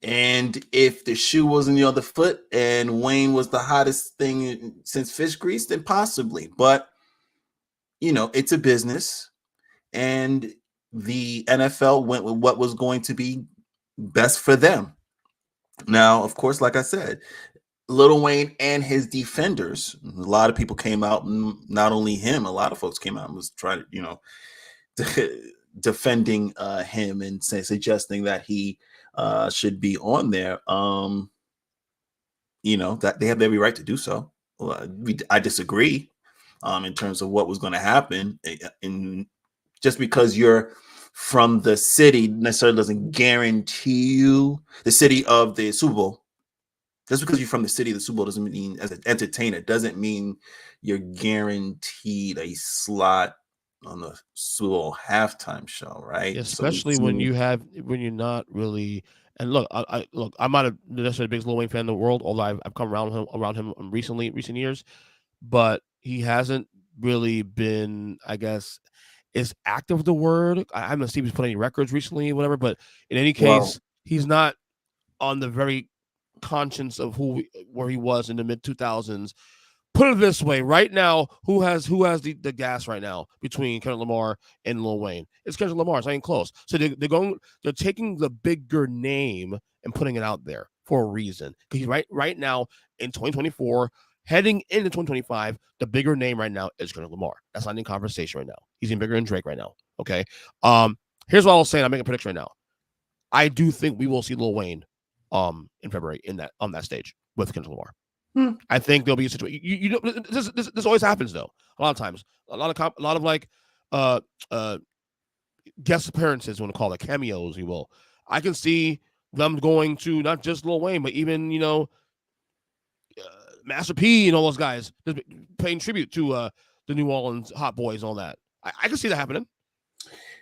and if the shoe was on the other foot and Wayne was the hottest thing since fish grease, then possibly, but. It's a business, and the NFL went with what was going to be best for them. Now, of course, like I said, Lil Wayne and his defenders, a lot of people came out, not only him, a lot of folks came out and was trying to, defending him and suggesting that he should be on there. That they have every right to do so. I disagree. In terms of what was going to happen, and just because you're from the city necessarily doesn't guarantee you the city of the Super Bowl. Just because you're from the city of the Super Bowl doesn't mean, as an entertainer, doesn't mean you're guaranteed a slot on the Super Bowl halftime show, right? Especially when you're not really. And look, I'm not necessarily the biggest Lil Wayne fan in the world, although I've come around him recent years, but he hasn't really been, I guess, is active the word. I haven't seen he's put any records recently, whatever. But in any case, he's not on the very conscience of where he was in the mid 2000s. Put it this way: right now, who has the gas right now between Kendrick Lamar and Lil Wayne? It's Kendrick Lamar. It's not even close. So they're taking the bigger name and putting it out there for a reason. Because right now in 2024. Heading into 2025, the bigger name right now is Kendrick Lamar. That's not in conversation right now. He's even bigger than Drake right now. Okay. Here's what I'll say. I'm making a prediction right now. I do think we will see Lil Wayne in February on that stage with Kendrick Lamar. I think there'll be a situation. This always happens though. A lot of times, a lot of like guest appearances, want to call it cameos, you will. I can see them going to not just Lil Wayne, but even Master P and all those guys paying tribute to the New Orleans Hot Boys and all that. I can see that happening.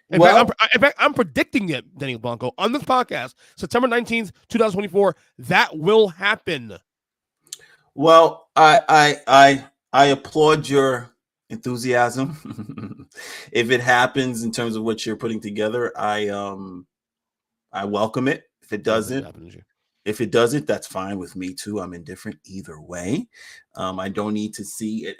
In fact, I'm predicting it, Denny Blanco, on this podcast, September 19th, 2024. That will happen. Well, I applaud your enthusiasm. If it happens in terms of what you're putting together, I welcome it. If it doesn't, that's fine with me too. I'm indifferent either way. I don't need to see it.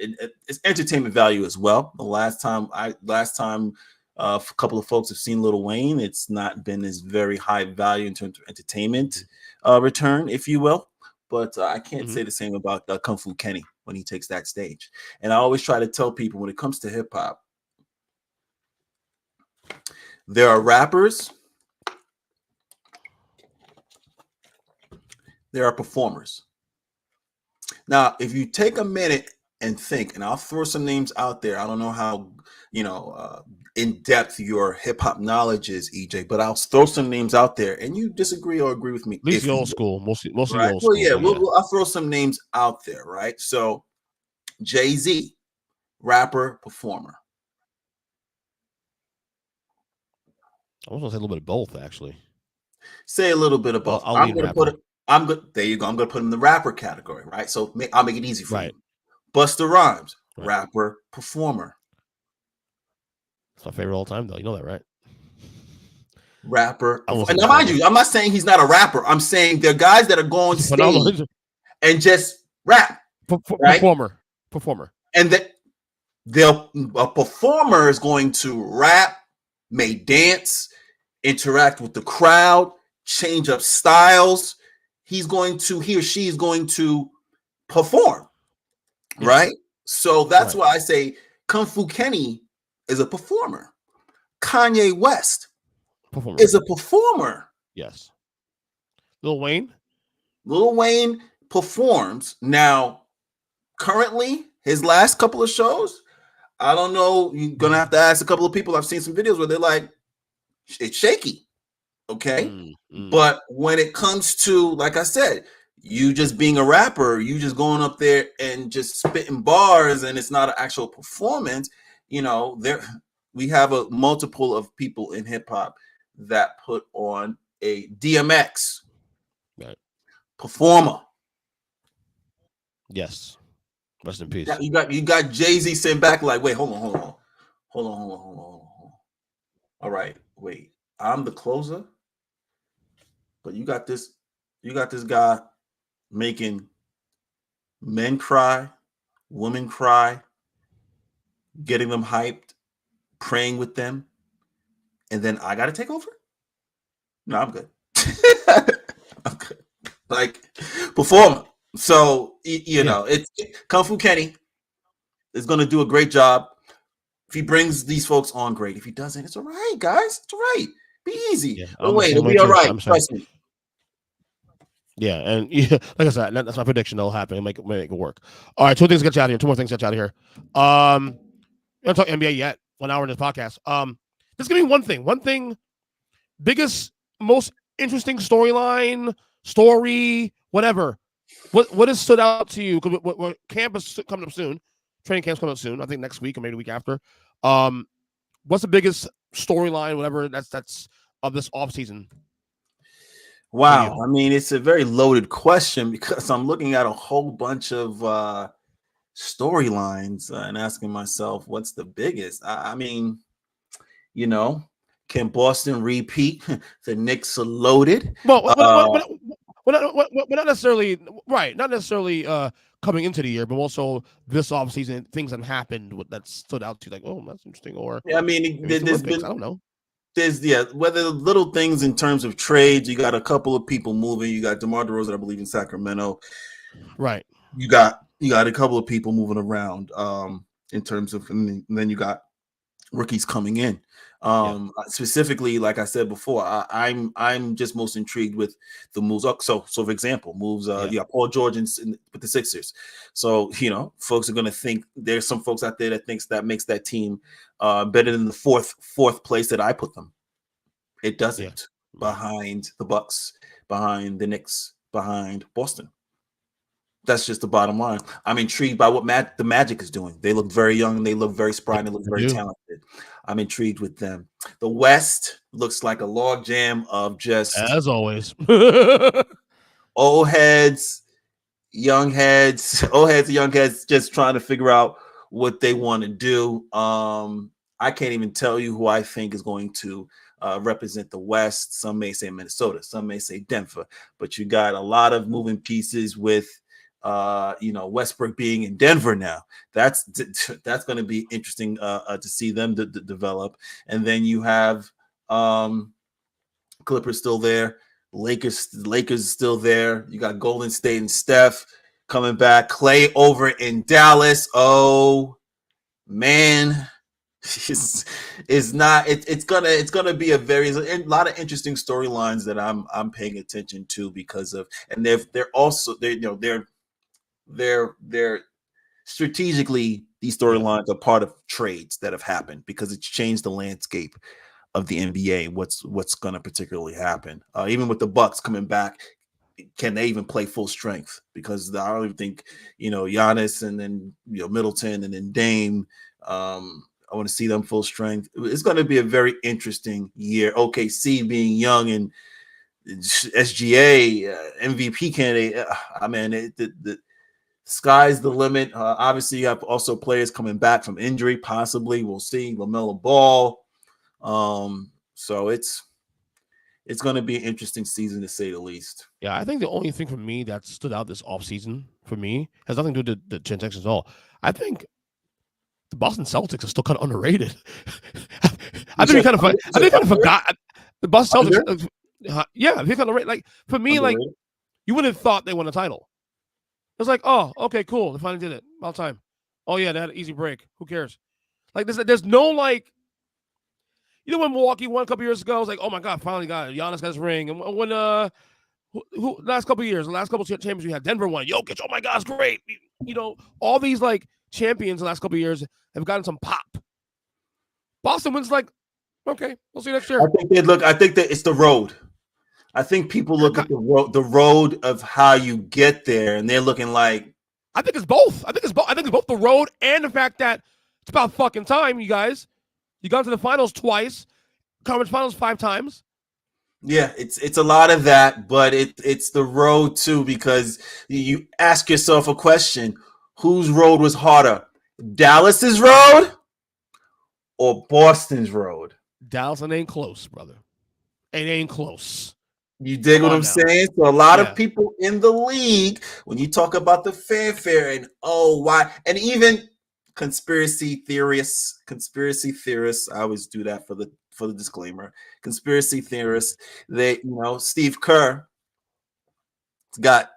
It's entertainment value as well. The last time A couple of folks have seen Lil Wayne. It's not been as very high value in terms of entertainment return, if you will. But I can't say the same about Kung Fu Kenny when he takes that stage. And I always try to tell people when it comes to hip hop, there are rappers, there are performers. Now, if you take a minute and think, and I'll throw some names out there. I don't know how, in depth your hip hop knowledge is, EJ, but I'll throw some names out there, and you disagree or agree with me. At least the old school, mostly right? the old school. Yeah, I'll throw some names out there, right? So, Jay-Z, rapper, performer. I was gonna say a little bit of both, actually. Say a little bit of both. I'm gonna put it. I'm good. There you go. I'm gonna put him in the rapper category, right? So I'll make it easy for you. Busta Rhymes, rapper, performer. It's my favorite all time, though. You know that, right? Rapper. And now, mind you, I'm not saying he's not a rapper. I'm saying there are guys that are going stage and just rap. Right? Performer. And that a performer is going to rap, may dance, interact with the crowd, change up styles. He or she is going to perform, right? So that's why I say Kung Fu Kenny is a performer. Kanye West is a performer. Yes. Lil Wayne performs. Now, currently, his last couple of shows, I don't know, you're going to have to ask a couple of people. I've seen some videos where they're like, it's shaky. Okay. But when it comes to, like I said, you just being a rapper, you just going up there and just spitting bars, and it's not an actual performance, we have a multiple of people in hip hop that put on a DMX performer. Yes. Rest in peace. You got Jay-Z sitting back like, wait, hold on. All right, wait. I'm the closer, but you got this guy making men cry, women cry, getting them hyped, praying with them, and then I gotta take over? No, I'm good. I'm good. Like, performer. So it's Kung Fu Kenny is gonna do a great job. If he brings these folks on, great. If he doesn't, it's all right, guys. It's all right. Be easy. Yeah, it'll be all right. Trust me. Yeah, and like I said, that's my prediction. That'll happen. It'll make it work. All right, two more things to get you out of here. I'm not talking NBA yet. 1 hour in this podcast. Just give me one thing. Biggest, most interesting storyline, whatever. What has stood out to you? Because what camp is coming up soon. Training camp's coming up soon. I think next week or maybe the week after. What's the biggest storyline, whatever that's of this offseason? Wow. I mean, it's a very loaded question because I'm looking at a whole bunch of storylines and asking myself, what's the biggest? I mean, can Boston repeat? The Knicks are loaded. Well, not necessarily, right. Not necessarily coming into the year, but also this offseason, things that happened that stood out to you like, oh, that's interesting. Or I mean, there's been, I don't know. There's whether little things in terms of trades, you got a couple of people moving. You got DeMar DeRozan, I believe, in Sacramento. Right. You got a couple of people moving around in terms of, and then you got rookies coming in. Specifically, like I said before, I'm just most intrigued with the moves. So for example, moves Paul George with the Sixers. So folks are gonna think there's some folks out there that thinks that makes that team better than the fourth place that I put them. It doesn't. Behind the Bucks, behind the Knicks, behind Boston. That's just the bottom line. I'm intrigued by what the Magic is doing. They look very young. They look very spry. And they look very talented. I'm intrigued with them. The West looks like a log jam of just, as always, old heads, young heads, just trying to figure out what they want to do. I can't even tell you who I think is going to represent the West. Some may say Minnesota. Some may say Denver. But you got a lot of moving pieces with Westbrook being in Denver now. That's going to be interesting to see them develop. And then you have Clippers still there, Lakers still there. You got Golden State and Steph coming back. Clay over in Dallas. Oh man. It's gonna be a lot of interesting storylines that I'm paying attention to because of, and they're strategically, these storylines are part of trades that have happened because it's changed the landscape of the NBA. What's going to particularly happen? Even with the Bucks coming back, can they even play full strength? Because I don't even think Giannis and then Middleton and then Dame. I want to see them full strength. It's going to be a very interesting year. OKC being young and SGA MVP candidate. The sky's the limit. Obviously, you have also players coming back from injury. Possibly, we'll see LaMelo Ball. So it's going to be an interesting season to say the least. Yeah, I think the only thing for me that stood out this offseason for me has nothing to do with the transactions at all. I think the Boston Celtics are still kind of underrated. I think we kind of forgot the Boston Celtics. Yeah, they kind of like for me, underrated. Like you wouldn't have thought they won a title. It's like, oh, okay, cool, they finally did it. About time. Oh yeah, they had an easy break. Who cares? Like there's no like, when Milwaukee won a couple years ago, I was like, oh my god, finally got it. Giannis got his ring. And when last couple of years, the last couple of champions we had, Denver won. Jokic, oh my god, it's great. All these like champions the last couple of years have gotten some pop. Boston wins like, okay, we'll see next year. I think that it's the road. I think people look at the road of how you get there, and they're looking like. I think it's both. I think it's both the road and the fact that it's about fucking time, you guys. You got to the finals twice, conference finals 5 times. Yeah, it's a lot of that, but it's the road too, because you ask yourself a question: whose road was harder, Dallas's road or Boston's road? Dallas ain't close, brother. It ain't close. You dig what I'm saying? So a lot of people in the league, when you talk about the fanfare and why, and even conspiracy theorists, I always do that for the disclaimer. Conspiracy theorists, they, Steve Kerr got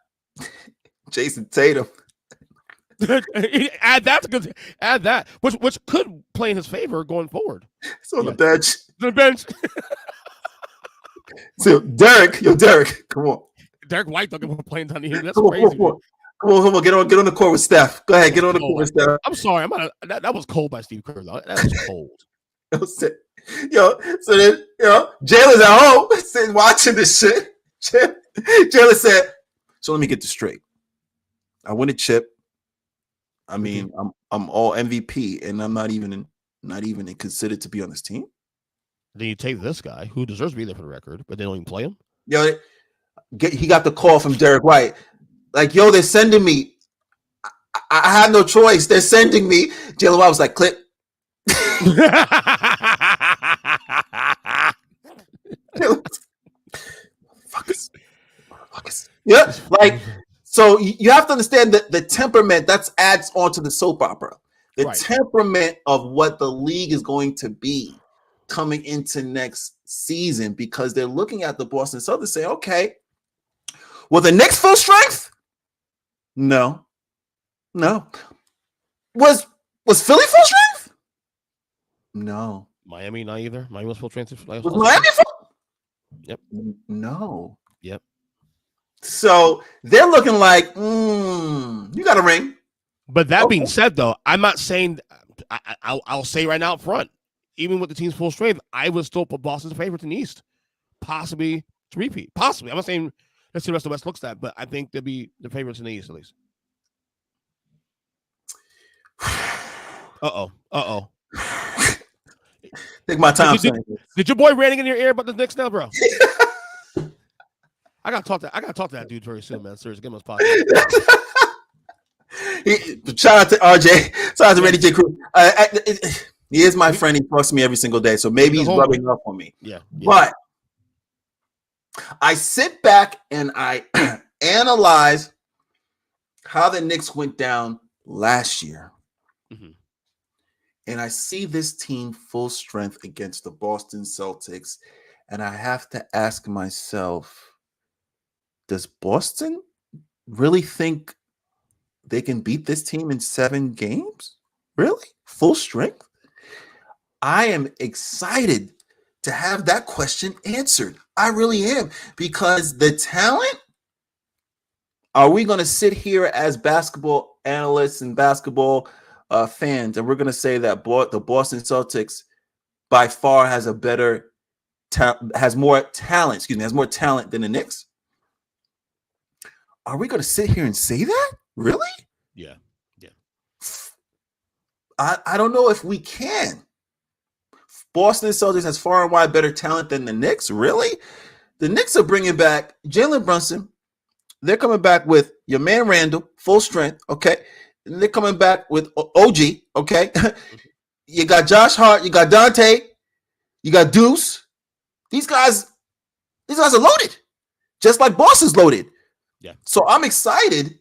Jason Tatum. Add that, which could play in his favor going forward. It's on the bench. The bench. So Derek, come on. Derek White don't give him playing time. That's come crazy. Come on, get on the court with Steph. Go ahead, get on the court with Steph. I'm sorry, that was cold by Steve Kerr though. That was cold. So then Jaylen's at home sitting watching this shit. Jaylen said, "So let me get this straight. I win a chip. I mean, I'm all MVP, and I'm not even considered to be on this team." Then you take this guy who deserves to be there for the record, but they don't even play him. He got the call from Derek White. Like, they're sending me. I have no choice. They're sending me. Jaylen White was like, clip. Fuckers. Yeah. Like, so you have to understand that the temperament that adds on to the soap opera. The temperament of what the league is going to be coming into next season, because they're looking at the Boston Celtics saying, okay, well, the Knicks full strength? No. Was Philly full strength? No. Miami not either. Miami was full strength. Was Miami full? Yep. No. Yep. So they're looking like, you got a ring. But that being said, though, I'm not saying. I'll say right now up front, even with the team's full strength, I would still put Boston's favorite in the East, possibly to repeat. Possibly, I'm not saying let's see the rest of the West looks at, but I think they'll be the favorites in the East at least. Uh-oh. Take my time. Did your boy ranting in your ear about the Knicks now, bro? I gotta talk to that dude very soon, man. Seriously, give him his podcast. Shout out to RJ. Shout out to Randy J. Cruz. He is my friend. He talks to me every single day, so maybe he's rubbing up on me. Yeah. But I sit back and I analyze how the Knicks went down last year. Mm-hmm. And I see this team full strength against the Boston Celtics. And I have to ask myself, does Boston really think they can beat this team in 7 games? Really? Full strength? I am excited to have that question answered. I really am, because the talent, are we going to sit here as basketball analysts and basketball fans, and we're going to say that the Boston Celtics by far has has more talent than the Knicks? Are we going to sit here and say that? Really? Yeah. I don't know if we can. Boston Celtics has far and wide better talent than the Knicks. Really? The Knicks are bringing back Jalen Brunson. They're coming back with your man Randall, full strength. Okay. And they're coming back with OG. Okay. You got Josh Hart. You got Dante. You got Deuce. These guys are loaded, just like Boston's loaded. Yeah. So I'm excited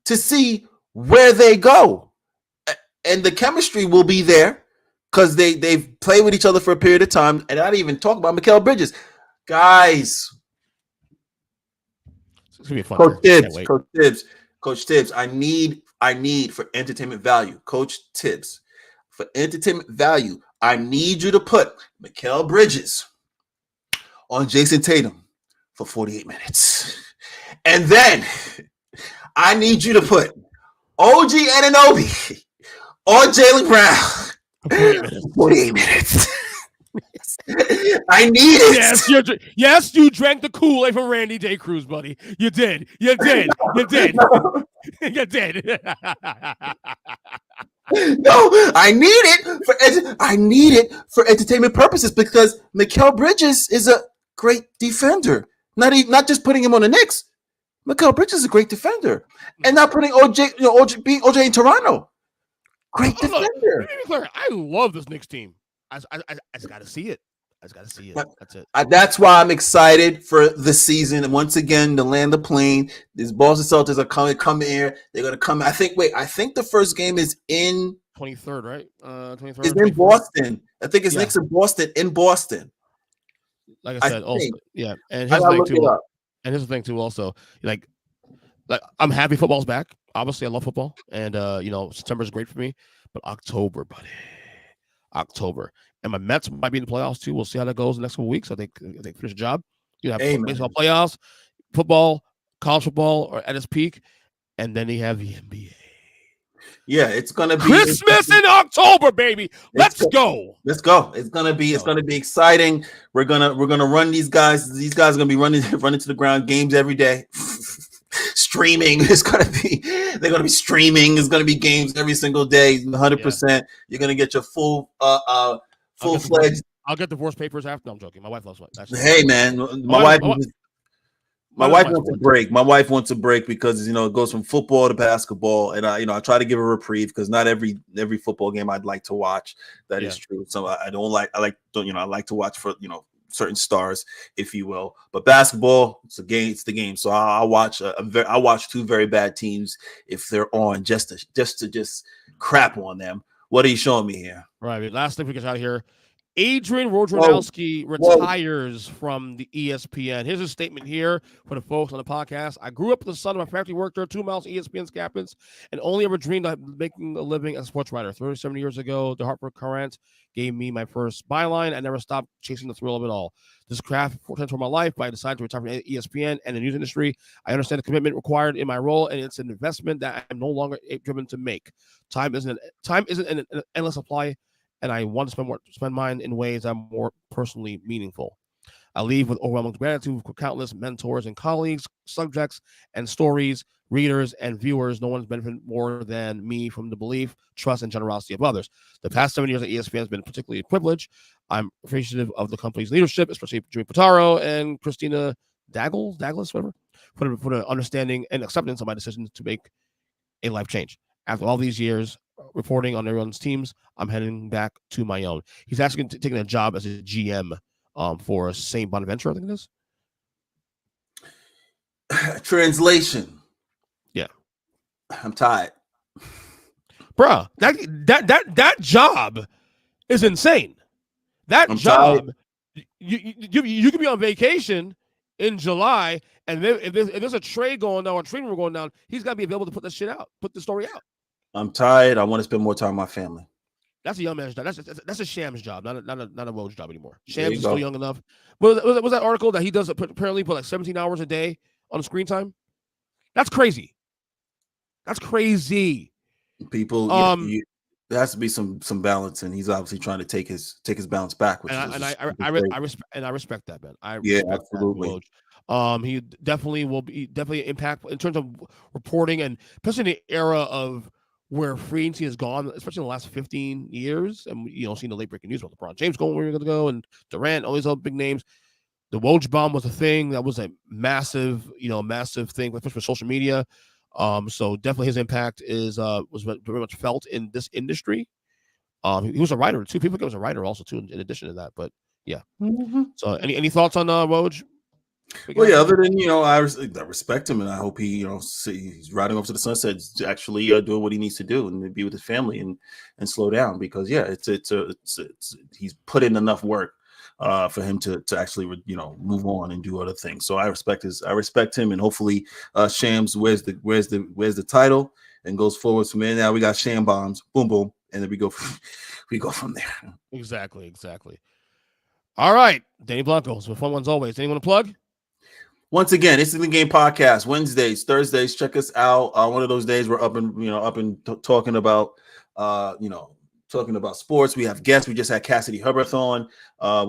to see where they go. And the chemistry will be there because they've played with each other for a period of time. And I didn't even talk about Mikal Bridges. Guys. It's gonna be a fun Coach Tibbs, I need for entertainment value. Coach Tibbs, for entertainment value, I need you to put Mikal Bridges on Jason Tatum for 48 minutes. And then I need you to put OG Anunoby on Jaylen Brown 48 minutes. I need it. Yes, you drank the Kool-Aid from Randy Day Cruz, buddy. You did. You did. You did. You did. No, I need it for entertainment purposes, because Mikal Bridges is a great defender. Not just putting him on the Knicks. Mikal Bridges is a great defender, and not putting OJ in Toronto. Great defender. I love this Knicks team. I just got to see it. That's it. That's why I'm excited for the season. And once again, to land the plane. These Boston Celtics are coming here. They're going to come. I think the first game is in 23rd, right? 23rd. Is in Boston. I think it's Knicks in Boston. In Boston. Like I said, also, yeah. And here's the thing too. Also, like I'm happy football's back. Obviously, I love football, and September is great for me. But October, buddy. And my Mets might be in the playoffs too. We'll see how that goes in the next couple weeks. I think they finish the job. You have baseball playoffs, football, college football, or at its peak, and then you have the NBA. Yeah, it's gonna be Christmas in October, baby. Let's go. It's gonna be exciting. We're gonna run these guys. These guys are gonna be running to the ground games every day. Streaming is gonna be. They're gonna be streaming. It's gonna be games every single day. 100%. You're gonna get your full-fledged. I'll get divorce papers after. No, I'm joking. My wife loves it. Hey, man, my wife wants a break. My wife wants a break because it goes from football to basketball, and I try to give her a reprieve because not every football game I'd like to watch. That is true. So I like to watch for certain stars, if you will. But basketball, it's a game. It's the game. So I watch. I watch 2 very bad teams if they're on, just to crap on them. What are you showing me here? Right. Last thing we get out of here. Adrian Wojnarowski retires from the ESPN. Here's a statement here for the folks on the podcast. I grew up with the son of a factory worker 2 miles from ESPN's campus and only ever dreamed of making a living as a sports writer. 37 years ago, the Hartford Courant gave me my first byline. I never stopped chasing the thrill of it all. This craft for my life, but I decided to retire from ESPN and the news industry. I understand the commitment required in my role, and it's an investment that I'm no longer driven to make. Time isn't an endless supply, and I want to spend mine in ways that are more personally meaningful. I leave with overwhelming gratitude for countless mentors and colleagues, subjects, and stories, readers, and viewers. No one's benefited more than me from the belief, trust, and generosity of others. The past 7 years at ESPN has been particularly a privilege. I'm appreciative of the company's leadership, especially Jimmy Pitaro and Christina Douglas, whatever, for the understanding and acceptance of my decision to make a life change. After all these years reporting on everyone's teams, I'm heading back to my own. He's actually taking a job as a GM for St. Bonaventure, I think it is. Translation. Yeah. I'm tired. Bruh, that job is insane. That I'm job, tired. you could be on vacation in July, and then if there's a trade going down or a trade rumor going down, he's got to be available to put that shit out, put the story out. I'm tired. I want to spend more time with my family. That's a young man's job. That's a Shams job, not a Woj job anymore. There Shams you is go. still young enough. Was that article that he does apparently put like 17 hours a day on screen time? That's crazy. That's crazy. People, there has to be some balance, and he's obviously trying to take his balance back. Which I respect that, man. Absolutely. He definitely will be impact in terms of reporting, and especially in the era of where free agency has gone, especially in the last 15 years. And seeing the late breaking news about LeBron James going where you're going to go, and Durant, all these other big names. The Woj bomb was a thing that was a massive thing, especially for social media. So definitely his impact was very much felt in this industry. He was a writer too. People think he was a writer also too, in addition to that. But yeah. Mm-hmm. So any thoughts on Woj? Well, yeah. Other than I respect him, and I hope he he's riding off to the sunset, actually doing what he needs to do and be with his family and slow down, because it's he's put in enough work for him to actually move on and do other things. So I respect him, and hopefully Shams wears the title and goes forward from there. Now we got Sham bombs, boom boom, and then we go from there. Exactly. All right, Denny Blanco. So fun ones always. Anyone to plug? Once again, it's in the game podcast. Wednesdays, Thursdays. Check us out. One of those days we're up and talking about talking about sports. We have guests. We just had Cassidy Hubbarth on.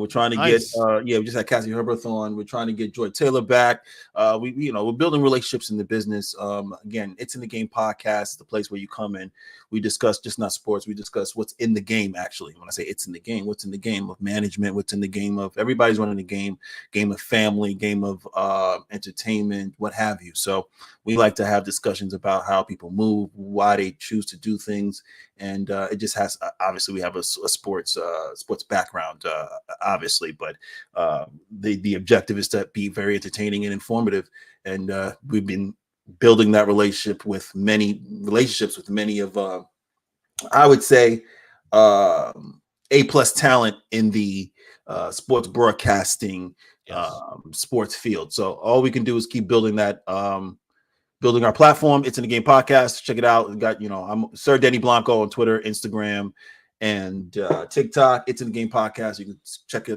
We're trying to get we just had Cassidy Hubbarth on. We're trying to get Joy Taylor back. We're building relationships in the business. Again, it's in the game podcast. It's the place where you come in. We discuss just not sports. We discuss what's in the game. Actually, when I say it's in the game, what's in the game of management, what's in the game of everybody's running the game of family, game of entertainment, what have you. So we like to have discussions about how people move, why they choose to do things. And it just has, obviously we have a sports background, obviously, but the objective is to be very entertaining and informative. And we've been building that relationship with many of, I would say, A+ talent in the sports broadcasting, sports field. So all we can do is keep building that, building our platform. It's in the game podcast. Check it out. We got, I'm Sir Denny Blanco on Twitter, Instagram, and TikTok. It's in the game podcast. You can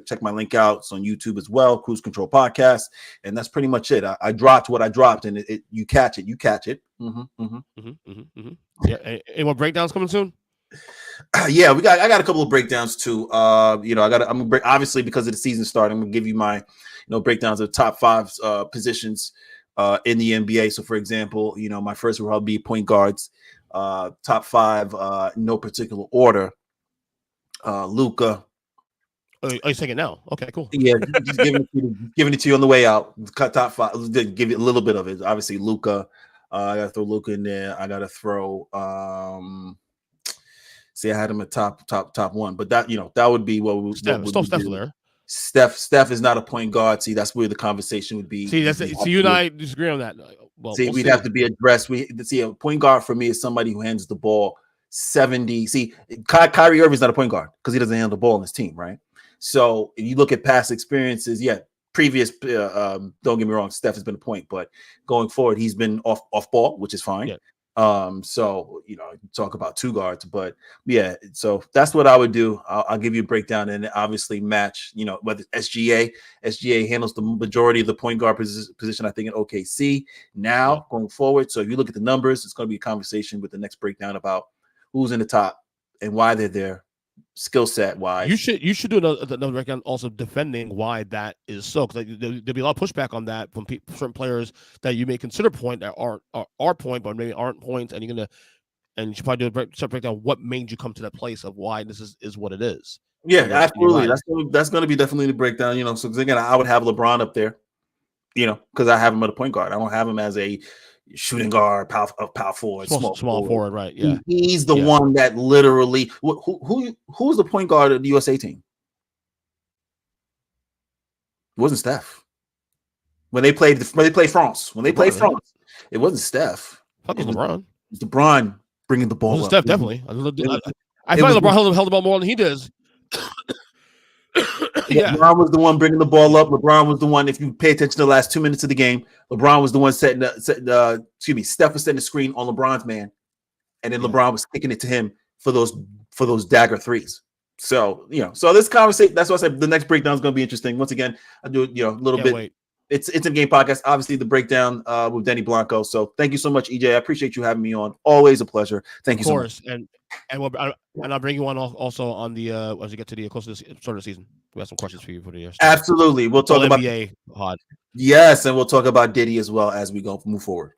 check my link out. It's on YouTube as well. Cruise Control Podcast. And that's pretty much it. I dropped what I dropped, and you catch it. Yeah. Any more breakdowns coming soon? Yeah, I got a couple of breakdowns too. I'm gonna break, obviously, because of the season starting. I'm gonna give you my breakdowns of the top 5 positions in the NBA. So, for example, my first will probably be point guards. Top 5, no particular order. Luka. Oh, you're saying it now? Okay, cool. Yeah, just giving it to you on the way out. Cut top 5. Give it a little bit of it. Obviously, Luka. I gotta throw Luka in there. I gotta throw. See, I had him at top 1, but that that would be what we would Steph's there. Steph is not a point guard. See, that's where the conversation would be. See, you and I disagree on that. Well, we'd have to be addressed. A point guard for me is somebody who hands the ball 70. See, Kyrie Irving's not a point guard because he doesn't handle the ball on his team, right? So if you look at past experiences, previous. Don't get me wrong, Steph has been a point, but going forward, he's been off ball, which is fine. Yeah. So talk about 2 guards, but yeah, so that's what I would do. I'll give you a breakdown and obviously match, whether SGA handles the majority of the point guard position, I think, in OKC now going forward. So if you look at the numbers, it's going to be a conversation with the next breakdown about who's in the top and why they're there, skill set wise. You should do another breakdown also defending why that is so, because there'll be a lot of pushback on that from certain players that you may consider point that are point but maybe aren't points, and you should probably do a breakdown what made you come to that place of why this is what it is. Yeah, absolutely. That's going to be definitely the breakdown. So again, I would have LeBron up there, because I have him at a point guard. I don't have him as a shooting guard, power forward, small forward, right? Yeah, he's the one that literally. Who's the point guard of the USA team? It wasn't Steph. When they played France, it wasn't Steph. Fuck was LeBron. It's LeBron bringing the ball up. Steph, definitely. I feel like LeBron held the ball more than he does. Yeah. LeBron was the one bringing the ball up. LeBron was the one, if you pay attention to the last 2 minutes of the game, LeBron was the one Steph was setting the screen on LeBron's man. And then LeBron was kicking it to him for those dagger threes. So, so this conversation, that's why I said the next breakdown is going to be interesting. Once again, I do a little bit. Wait. It's a game podcast, obviously the breakdown with Denny Blanco. So thank you so much, EJ. I appreciate you having me on. Always a pleasure. Thank you so much. And I'll bring you on also on the as we get to the close to the start of the season. We have some questions for you for the year. Absolutely. We'll talk about NBA hot. Yes, and we'll talk about Diddy as well as we move forward.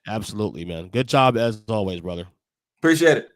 Absolutely, man. Good job as always, brother. Appreciate it.